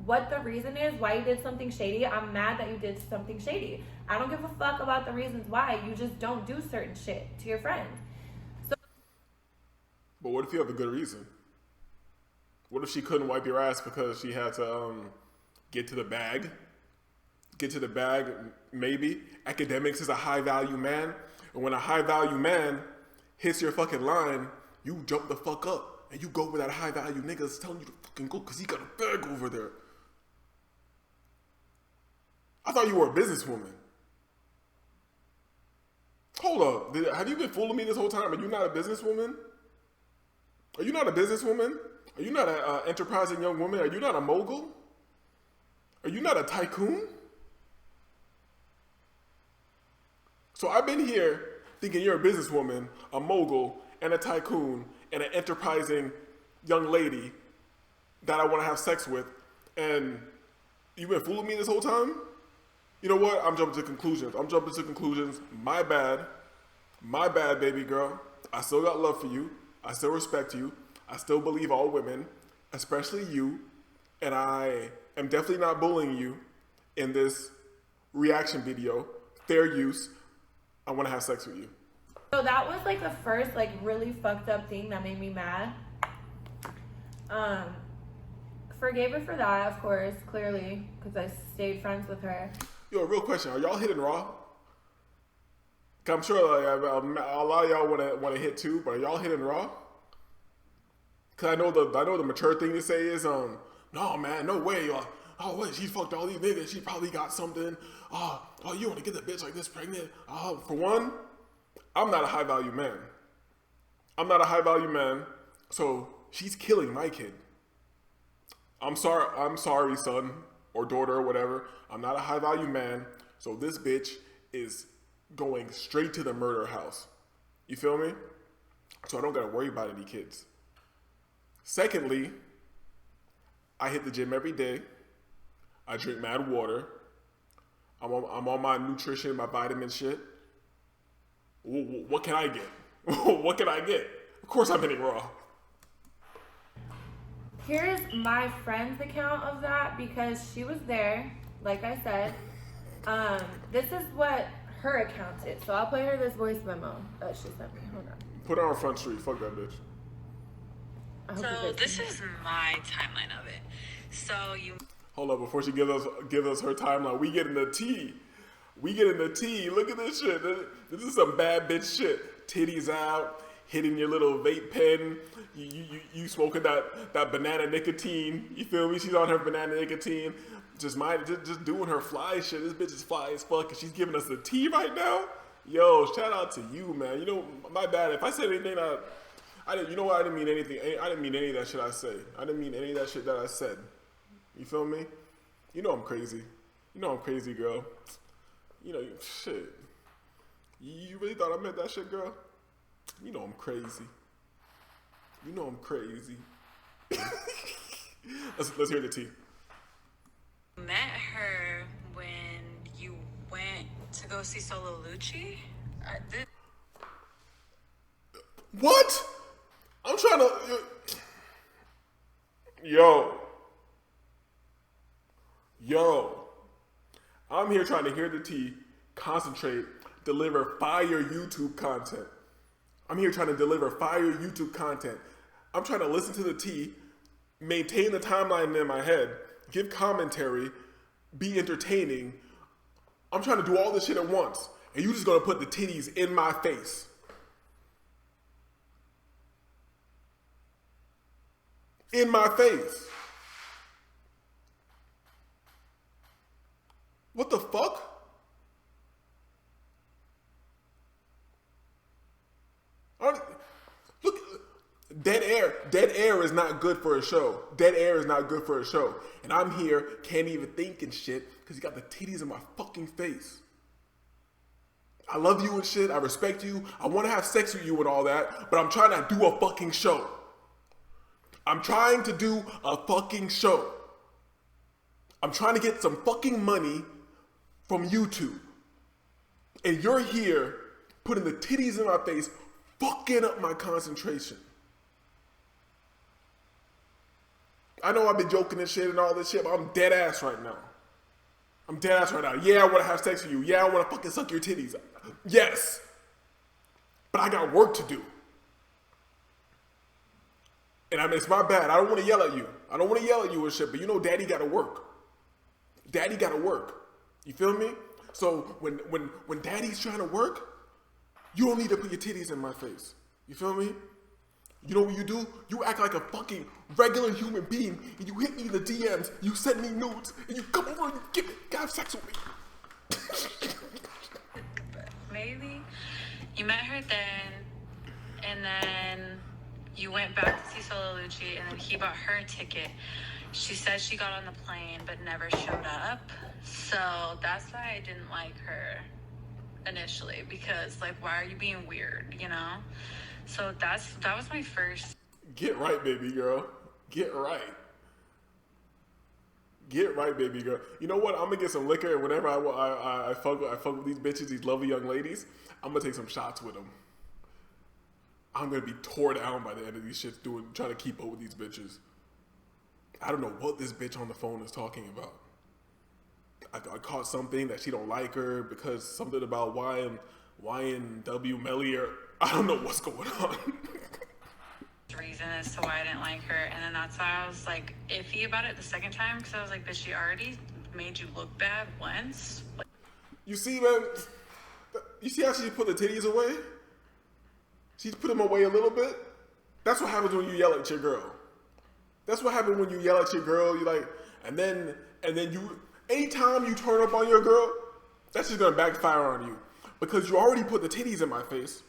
what the reason is why you did something shady. I'm mad that you did something shady. I don't give a fuck about the reasons why. You just don't do certain shit to your friend. So,
but what if you have a good reason? What if she couldn't wipe your ass because she had to get to the bag? Get to the bag, maybe. Academics is a high value man. And when a high value man hits your fucking line, you jump the fuck up. And you go where that high value nigga's telling you to fucking go because he got a bag over there. I thought you were a businesswoman. Hold up. Have you been fooling me this whole time? Are you not a businesswoman? Are you not a businesswoman? Are you not an enterprising young woman? Are you not a mogul? Are you not a tycoon? So I've been here thinking you're a businesswoman, a mogul, and a tycoon, and an enterprising young lady that I want to have sex with, and you've been fooling me this whole time? You know what? I'm jumping to conclusions. My bad. My bad, baby girl. I still got love for you. I still respect you. I still believe all women, especially you, and I am definitely not bullying you in this reaction video. Fair use. I want to have sex with you.
So that was like the first like really fucked up thing that made me mad. Forgave her for that, of course, clearly, because I stayed friends with her.
Yo, real question: are y'all hitting raw? I'm sure like, a lot of y'all want to hit too, but are y'all hitting raw? Cause I know the mature thing to say is no man, no way. Oh wait, she fucked all these niggas. She probably got something. Oh, you want to get the bitch like this pregnant? For one, I'm not a high value man. So she's killing my kid. I'm sorry, son or daughter or whatever. I'm not a high value man. So this bitch is going straight to the murder house. You feel me? So I don't gotta worry about any kids. Secondly, I hit the gym every day. I drink mad water. I'm on my nutrition, my vitamin shit. What can I get? What can I get? Of course I'm hitting raw.
Here's my friend's account of that because she was there, like I said. This is what her account is. So I'll play her this voice memo that she sent me. Hold on.
Put her on Front Street. Fuck that bitch.
So this is my timeline of it. So you...
Hold up, before she gives us her timeline, we get in the tea. Look at this shit. This is some bad bitch shit. Titties out, hitting your little vape pen. You smoking that banana nicotine. You feel me? She's on her banana nicotine. Just doing her fly shit. This bitch is fly as fuck, and she's giving us the tea right now. Yo, shout out to you, man. You know, my bad. If I said anything, you know what? I didn't mean anything. I didn't mean any of that shit I say. I didn't mean any of that shit that I said. You feel me? You know I'm crazy. You know I'm crazy, girl. You know, shit. You really thought I meant that shit, girl? You know I'm crazy. You know I'm crazy. let's hear the tea.
Met her when you went to go see Solo Lucci.
What? I'm trying to. Yo. I'm here trying to hear the tea, concentrate, deliver fire YouTube content. I'm here trying to deliver fire YouTube content. I'm trying to listen to the tea, maintain the timeline in my head, give commentary, be entertaining. I'm trying to do all this shit at once. And you just gonna put the titties in my face. In my face. What the fuck? Look, dead air is not good for a show. Dead air is not good for a show. And I'm here, can't even think and shit, because you got the titties in my fucking face. I love you and shit, I respect you, I want to have sex with you and all that, but I'm trying to do a fucking show. I'm trying to do a fucking show. I'm trying to get some fucking money from YouTube. And you're here putting the titties in my face, fucking up my concentration. I know I've been joking and shit and all this shit, but I'm dead ass right now. I'm dead ass right now. Yeah, I want to have sex with you. Yeah, I want to fucking suck your titties. Yes. But I got work to do. And I mean, it's my bad. I don't want to yell at you. I don't want to yell at you and shit, but you know daddy got to work. Daddy got to work. You feel me? So when daddy's trying to work, you don't need to put your titties in my face. You feel me? You know what you do? You act like a fucking regular human being, and you hit me in the DMs, you send me nudes, and you come over and you have sex with me.
Maybe you met her then, and then you went back to see Solo Lucci, and then he bought her a ticket. She said she got on the plane but never showed up. So that's why I didn't like her initially, because like, why are you being weird, you know? So that was my first.
Get right, baby girl. Get right. Get right, baby girl. You know what? I'm gonna get some liquor, and whenever I fuck with these bitches, these lovely young ladies, I'm gonna take some shots with them. I'm gonna be tore down by the end of these shits trying to keep up with these bitches. I don't know what this bitch on the phone is talking about. I caught something that she don't like her because something about YNW Melly, or I don't know what's going on.
Reason as to why I didn't like her, and then that's why I was like iffy about it the second time, because I was like, but she already made you look bad once.
You see, man, you see how she put the titties away? She put them away a little bit. That's what happens when you yell at your girl. That's what happens when you yell at your girl. You like, and then you, anytime you turn up on your girl, that's just gonna backfire on you, because you already put the titties in my face.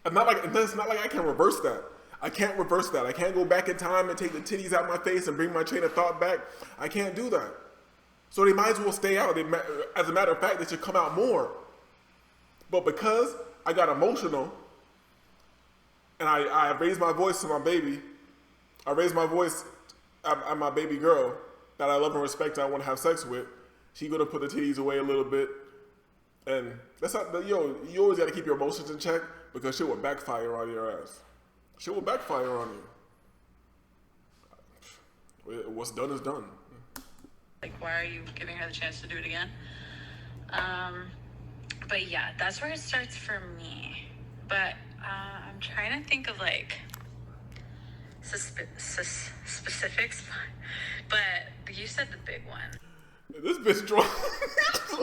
It's not like I can reverse that. I can't reverse that. I can't go back in time and take the titties out my face and bring my train of thought back. I can't do that. So they might as well stay out. As a matter of fact, they should come out more. But because I got emotional and I raised my voice to my baby, I raised my voice at my baby girl that I love and respect and I want to have sex with, she gonna put the titties away a little bit. And that's not, you always got to keep your emotions in check, because shit will backfire on your ass. Shit will backfire on you. What's done is done.
Like, why are you giving her the chance to do it again? But yeah, that's where it starts for me. But I'm trying to think of like specifics. But you said the big one.
This bitch drunk.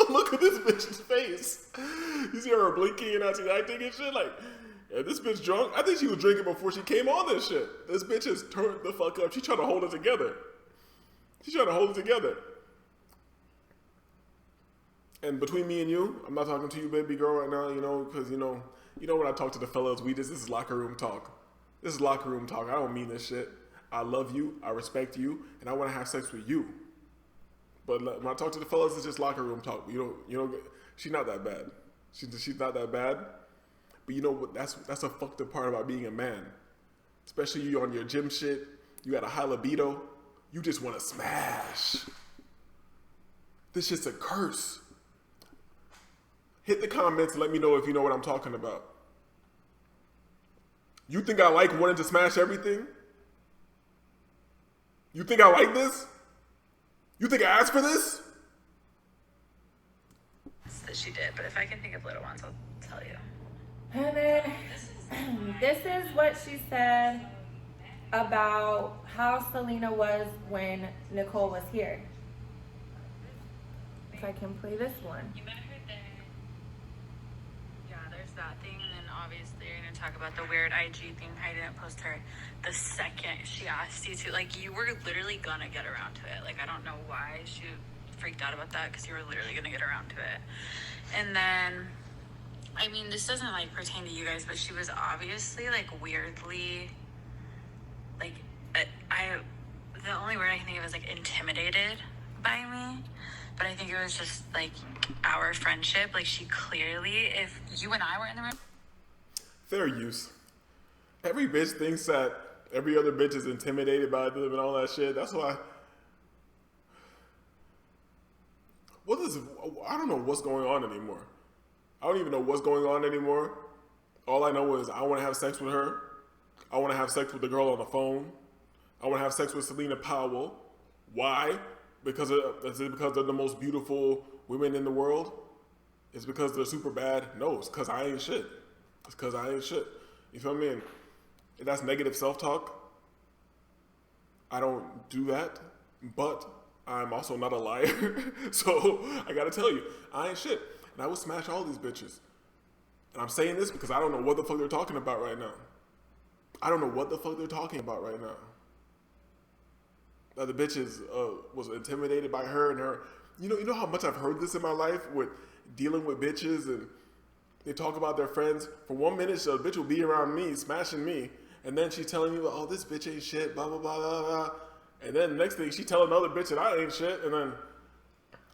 Look at this bitch's face. You see her blinking and acting and shit like. Yeah, this bitch drunk. I think she was drinking before she came on this shit. This bitch has turned the fuck up. She's trying to hold it together. And between me and you, I'm not talking to you, baby girl, right now, you know, because, you know when I talk to the fellas, this is locker room talk. This is locker room talk. I don't mean this shit. I love you, I respect you, and I want to have sex with you. But when I talk to the fellas, it's just locker room talk. You know, she's not that bad. She's not that bad. But you know what? That's a fucked up part about being a man. especially you on your gym shit. You got a high libido. You just want to smash. This shit's a curse. Hit the comments and let me know if you know what I'm talking about. You think I like wanting to smash everything? You think I like this? You think I asked for this?
That she did, but if I can think of little ones, I'll tell you.
And then this is what she said about how Selena was when Nicole was here. If I can play this one.
You met her there. Yeah, there's that thing, and then obviously you're gonna talk about the weird IG thing. I didn't post her the second she asked you to. Like, you were literally gonna get around to it. Like, I don't know why she freaked out about that, because you were literally gonna get around to it. And then, I mean, this doesn't like pertain to you guys, but she was obviously like weirdly, like, the only word I can think of is like intimidated by me. But I think it was just like our friendship. Like, she clearly, if you and I were in the room.
Fair use. Every bitch thinks that every other bitch is intimidated by them and all that shit. That's why. I don't know what's going on anymore. I don't even know what's going on anymore. All I know is I want to have sex with her. I want to have sex with the girl on the phone. I want to have sex with Selena Powell. Why? Is it because they're the most beautiful women in the world? It's because they're super bad? No, it's because I ain't shit. It's because I ain't shit. You feel me? And that's negative self-talk. I don't do that, but I'm also not a liar. So I gotta tell you, I ain't shit. And I will smash all these bitches. And I'm saying this because I don't know what the fuck they're talking about right now. I don't know what the fuck they're talking about right now. The bitches was intimidated by her and her. You know how much I've heard this in my life with dealing with bitches, and they talk about their friends. For 1 minute, so the bitch will be around me, smashing me, and then she's telling me, "Oh, this bitch ain't shit," blah blah blah blah blah. And then the next thing, she telling another bitch that I ain't shit, and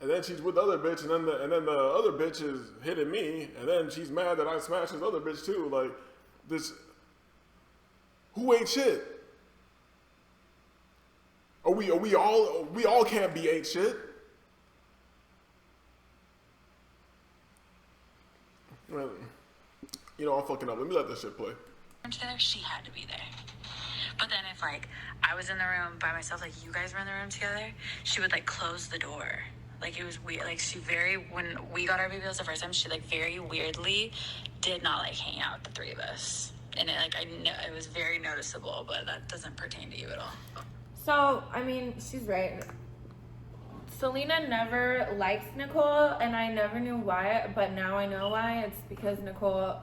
then she's with the other bitch, and then the other bitch is hitting me, and then she's mad that I smashed this other bitch too. Like, this, who ain't shit? We all can't be ain't shit. Well, I'm fucking up. Let me let this shit play.
She had to be there. But then if like I was in the room by myself, like you guys were in the room together, she would like close the door. Like, it was weird. Like, when we got our BBLs the first time, she like very weirdly did not like hang out with the three of us. And I know it was very noticeable, but that doesn't pertain to you at all.
So, I mean, she's right. Selena never likes Nicole, and I never knew why, but now I know why. It's because Nicole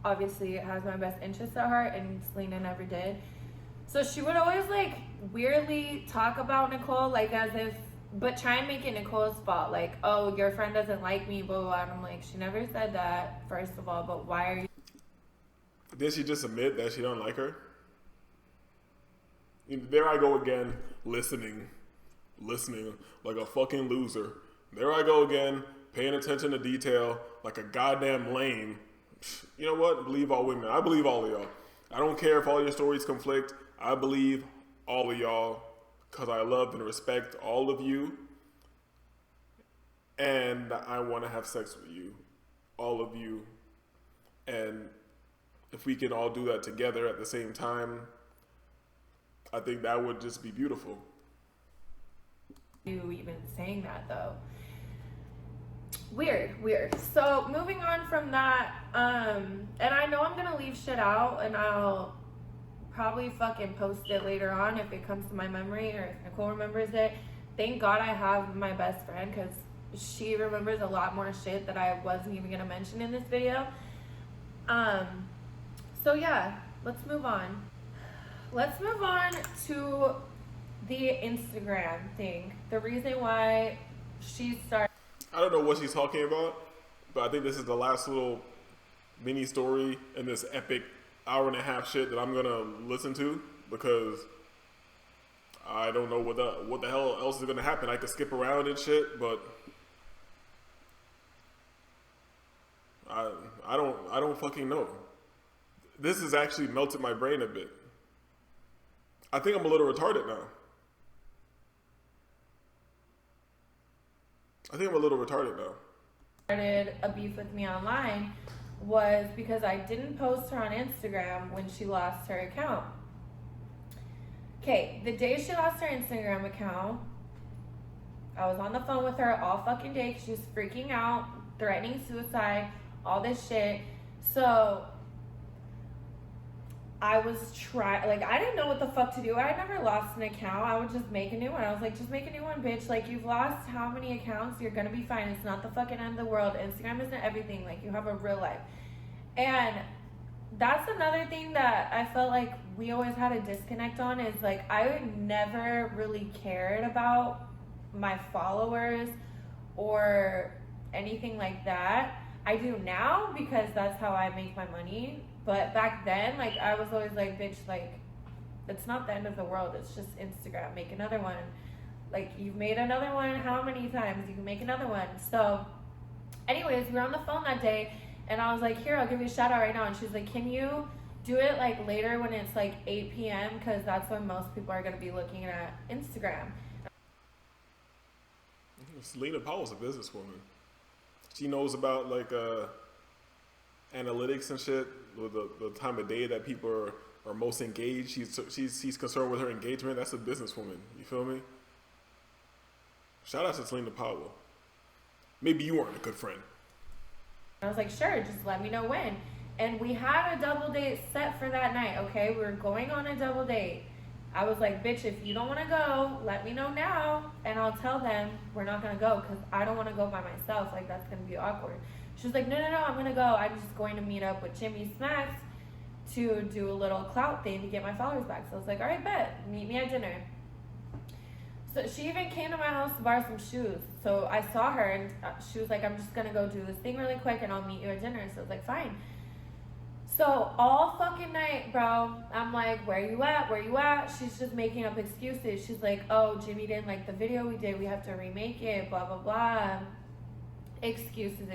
obviously has my best interests at heart, and Selena never did. So she would always, like, weirdly talk about Nicole, like, as if, but try and make it Nicole's fault. Like, oh, your friend doesn't like me, blah, blah, blah. And I'm like, she never said that, first of all, but why are you...
Did she just admit that she don't like her? There I go again, listening like a fucking loser. There I go again, paying attention to detail like a goddamn lame. You know what? Believe all women. I believe all of y'all. I don't care if all your stories conflict. I believe all of y'all because I love and respect all of you. And I want to have sex with you. All of you. And if we can all do that together at the same time, I think that would just be beautiful.
You even saying that though. Weird. So moving on from that, and I know I'm gonna leave shit out, and I'll probably fucking post it later on if it comes to my memory or if Nicole remembers it. Thank God I have my best friend, because she remembers a lot more shit that I wasn't even gonna mention in this video. So yeah, let's move on. Let's move on to the Instagram thing. The reason why she started...
I don't know what she's talking about, but I think this is the last little mini story in this epic hour-and-a-half shit that I'm gonna listen to, because I don't know what the hell else is gonna happen. I could skip around and shit, but I don't fucking know. This has actually melted my brain a bit. I think I'm a little retarded now.
Started a beef with me online was because I didn't post her on Instagram when she lost her account. Okay, the day she lost her Instagram account, I was on the phone with her all fucking day because she was freaking out, threatening suicide, all this shit. So I was I didn't know what the fuck to do. I never lost an account. I would just make a new one. I was like, just make a new one, bitch. Like, you've lost how many accounts? You're gonna be fine. It's not the fucking end of the world. Instagram isn't everything. Like, you have a real life. And that's another thing that I felt like we always had a disconnect on is, like, I never really cared about my followers or anything like that. I do now because that's how I make my money. But back then, like, I was always like, bitch, like, it's not the end of the world. It's just Instagram. Make another one. Like, you've made another one how many times? You can make another one. So, anyways, we were on the phone that day, and I was like, here, I'll give you a shout out right now. And she's like, can you do it, like, later when it's, like, 8 p.m.? Because that's when most people are going to be looking at Instagram.
Selena Powell's a businesswoman. She knows about, like, analytics and shit, with the time of day that people are most engaged. She's concerned with her engagement. That's a businesswoman. You feel me? Shout out to Selena Powell. Maybe you weren't a good friend.
I was like, sure, just let me know when. And we had a double date set for that night, okay? We were going on a double date. I was like, bitch, if you don't want to go, let me know now, and I'll tell them we're not going to go because I don't want to go by myself. Like, that's going to be awkward. She was like, no, I'm going to go. I'm just going to meet up with Jimmy Smacks to do a little clout thing to get my followers back. So I was like, all right, bet. Meet me at dinner. So she even came to my house to borrow some shoes. So I saw her, and she was like, I'm just going to go do this thing really quick, and I'll meet you at dinner. So I was like, fine. So all fucking night, bro, I'm like, where you at? She's just making up excuses. She's like, oh, Jimmy didn't like the video we did. We have to remake it, blah, blah, blah. Excuses.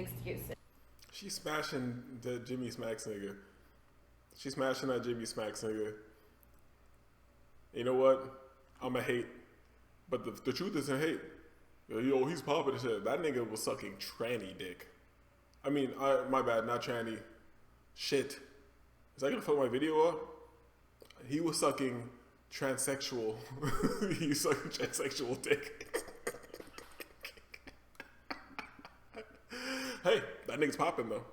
She's smashing the Jimmy Smacks nigga. She's smashing that Jimmy Smacks nigga. You know what? I'ma hate. But the truth isn't hate. Yo, he's popping and shit. That nigga was sucking tranny dick. I mean, my bad, not tranny. Shit. Is that gonna fuck my video up? He was sucking transsexual. He was sucking transsexual dick. Hey, that nigga's popping though.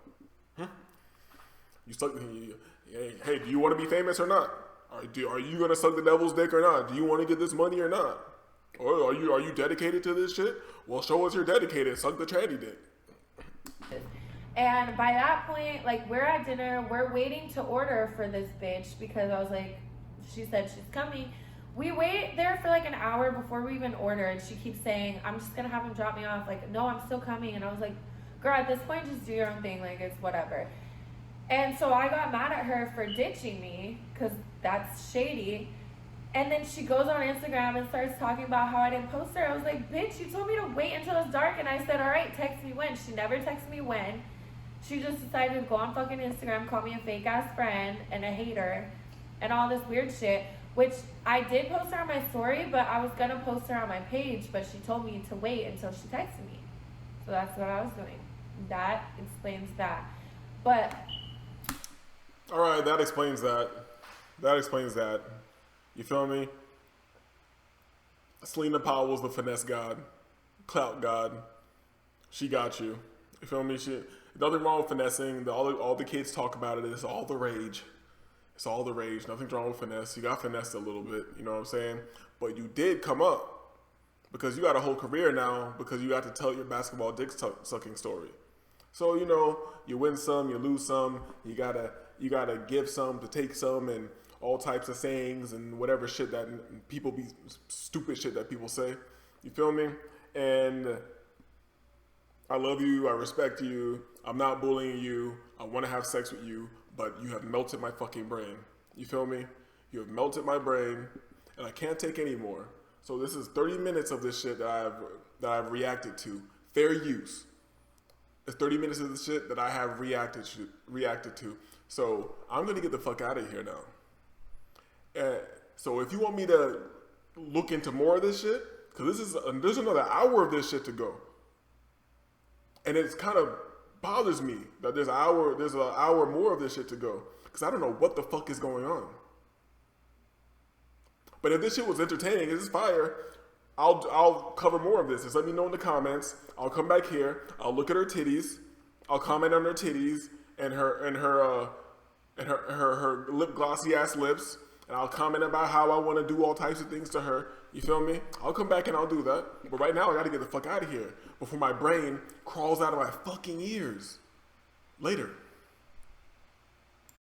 Hey, do you want to be famous or not? Are you gonna suck the devil's dick or not? Do you want to get this money or not? Or are you dedicated to this shit? Well, show us you're dedicated. Suck the tranny dick.
And by that point, like, we're at dinner, we're waiting to order for this bitch because I was like, she said she's coming. We wait there for like an hour before we even order, and she keeps saying, I'm just gonna have him drop me off. Like, no, I'm still coming. And I was like, girl, at this point, just do your own thing. Like, it's whatever. And so I got mad at her for ditching me because that's shady. And then she goes on Instagram and starts talking about how I didn't post her. I was like, bitch, you told me to wait until it's dark. And I said, all right, text me when. She never texted me when. She just decided to go on fucking Instagram, call me a fake ass friend and a hater and all this weird shit, which I did post her on my story, but I was gonna post her on my page, but she told me to wait until she texted me. So that's what I was doing. That explains that. But
all right, that explains that. You feel me? Selena Powell's the finesse god, clout god. She got you. You feel me? Nothing wrong with finessing. All the kids talk about it. It's all the rage. Nothing's wrong with finesse. You got finessed a little bit. You know what I'm saying? But you did come up because you got a whole career now because you got to tell your basketball dick sucking story. So, you know, you win some, you lose some. You gotta give some to take some, and all types of sayings and whatever shit that stupid shit that people say. You feel me? And I love you. I respect you. I'm not bullying you. I want to have sex with you, but you have melted my fucking brain. You feel me? You have melted my brain, and I can't take any more. So this is 30 minutes of this shit that I've reacted to. Fair use. It's 30 minutes of this shit that I have reacted to. So I'm gonna get the fuck out of here now. So if you want me to look into more of this shit, because there's another hour of this shit to go, and it's kind of bothers me that there's an hour more of this shit to go, because I don't know what the fuck is going on. But if this shit was entertaining, this is fire, I'll cover more of this. Just let me know in the comments. I'll come back here. I'll look at her titties. I'll comment on her titties and her lip glossy ass lips. And I'll comment about how I want to do all types of things to her. You feel me? I'll come back and I'll do that. But right now I gotta get the fuck out of here before my brain crawls out of my fucking ears. Later.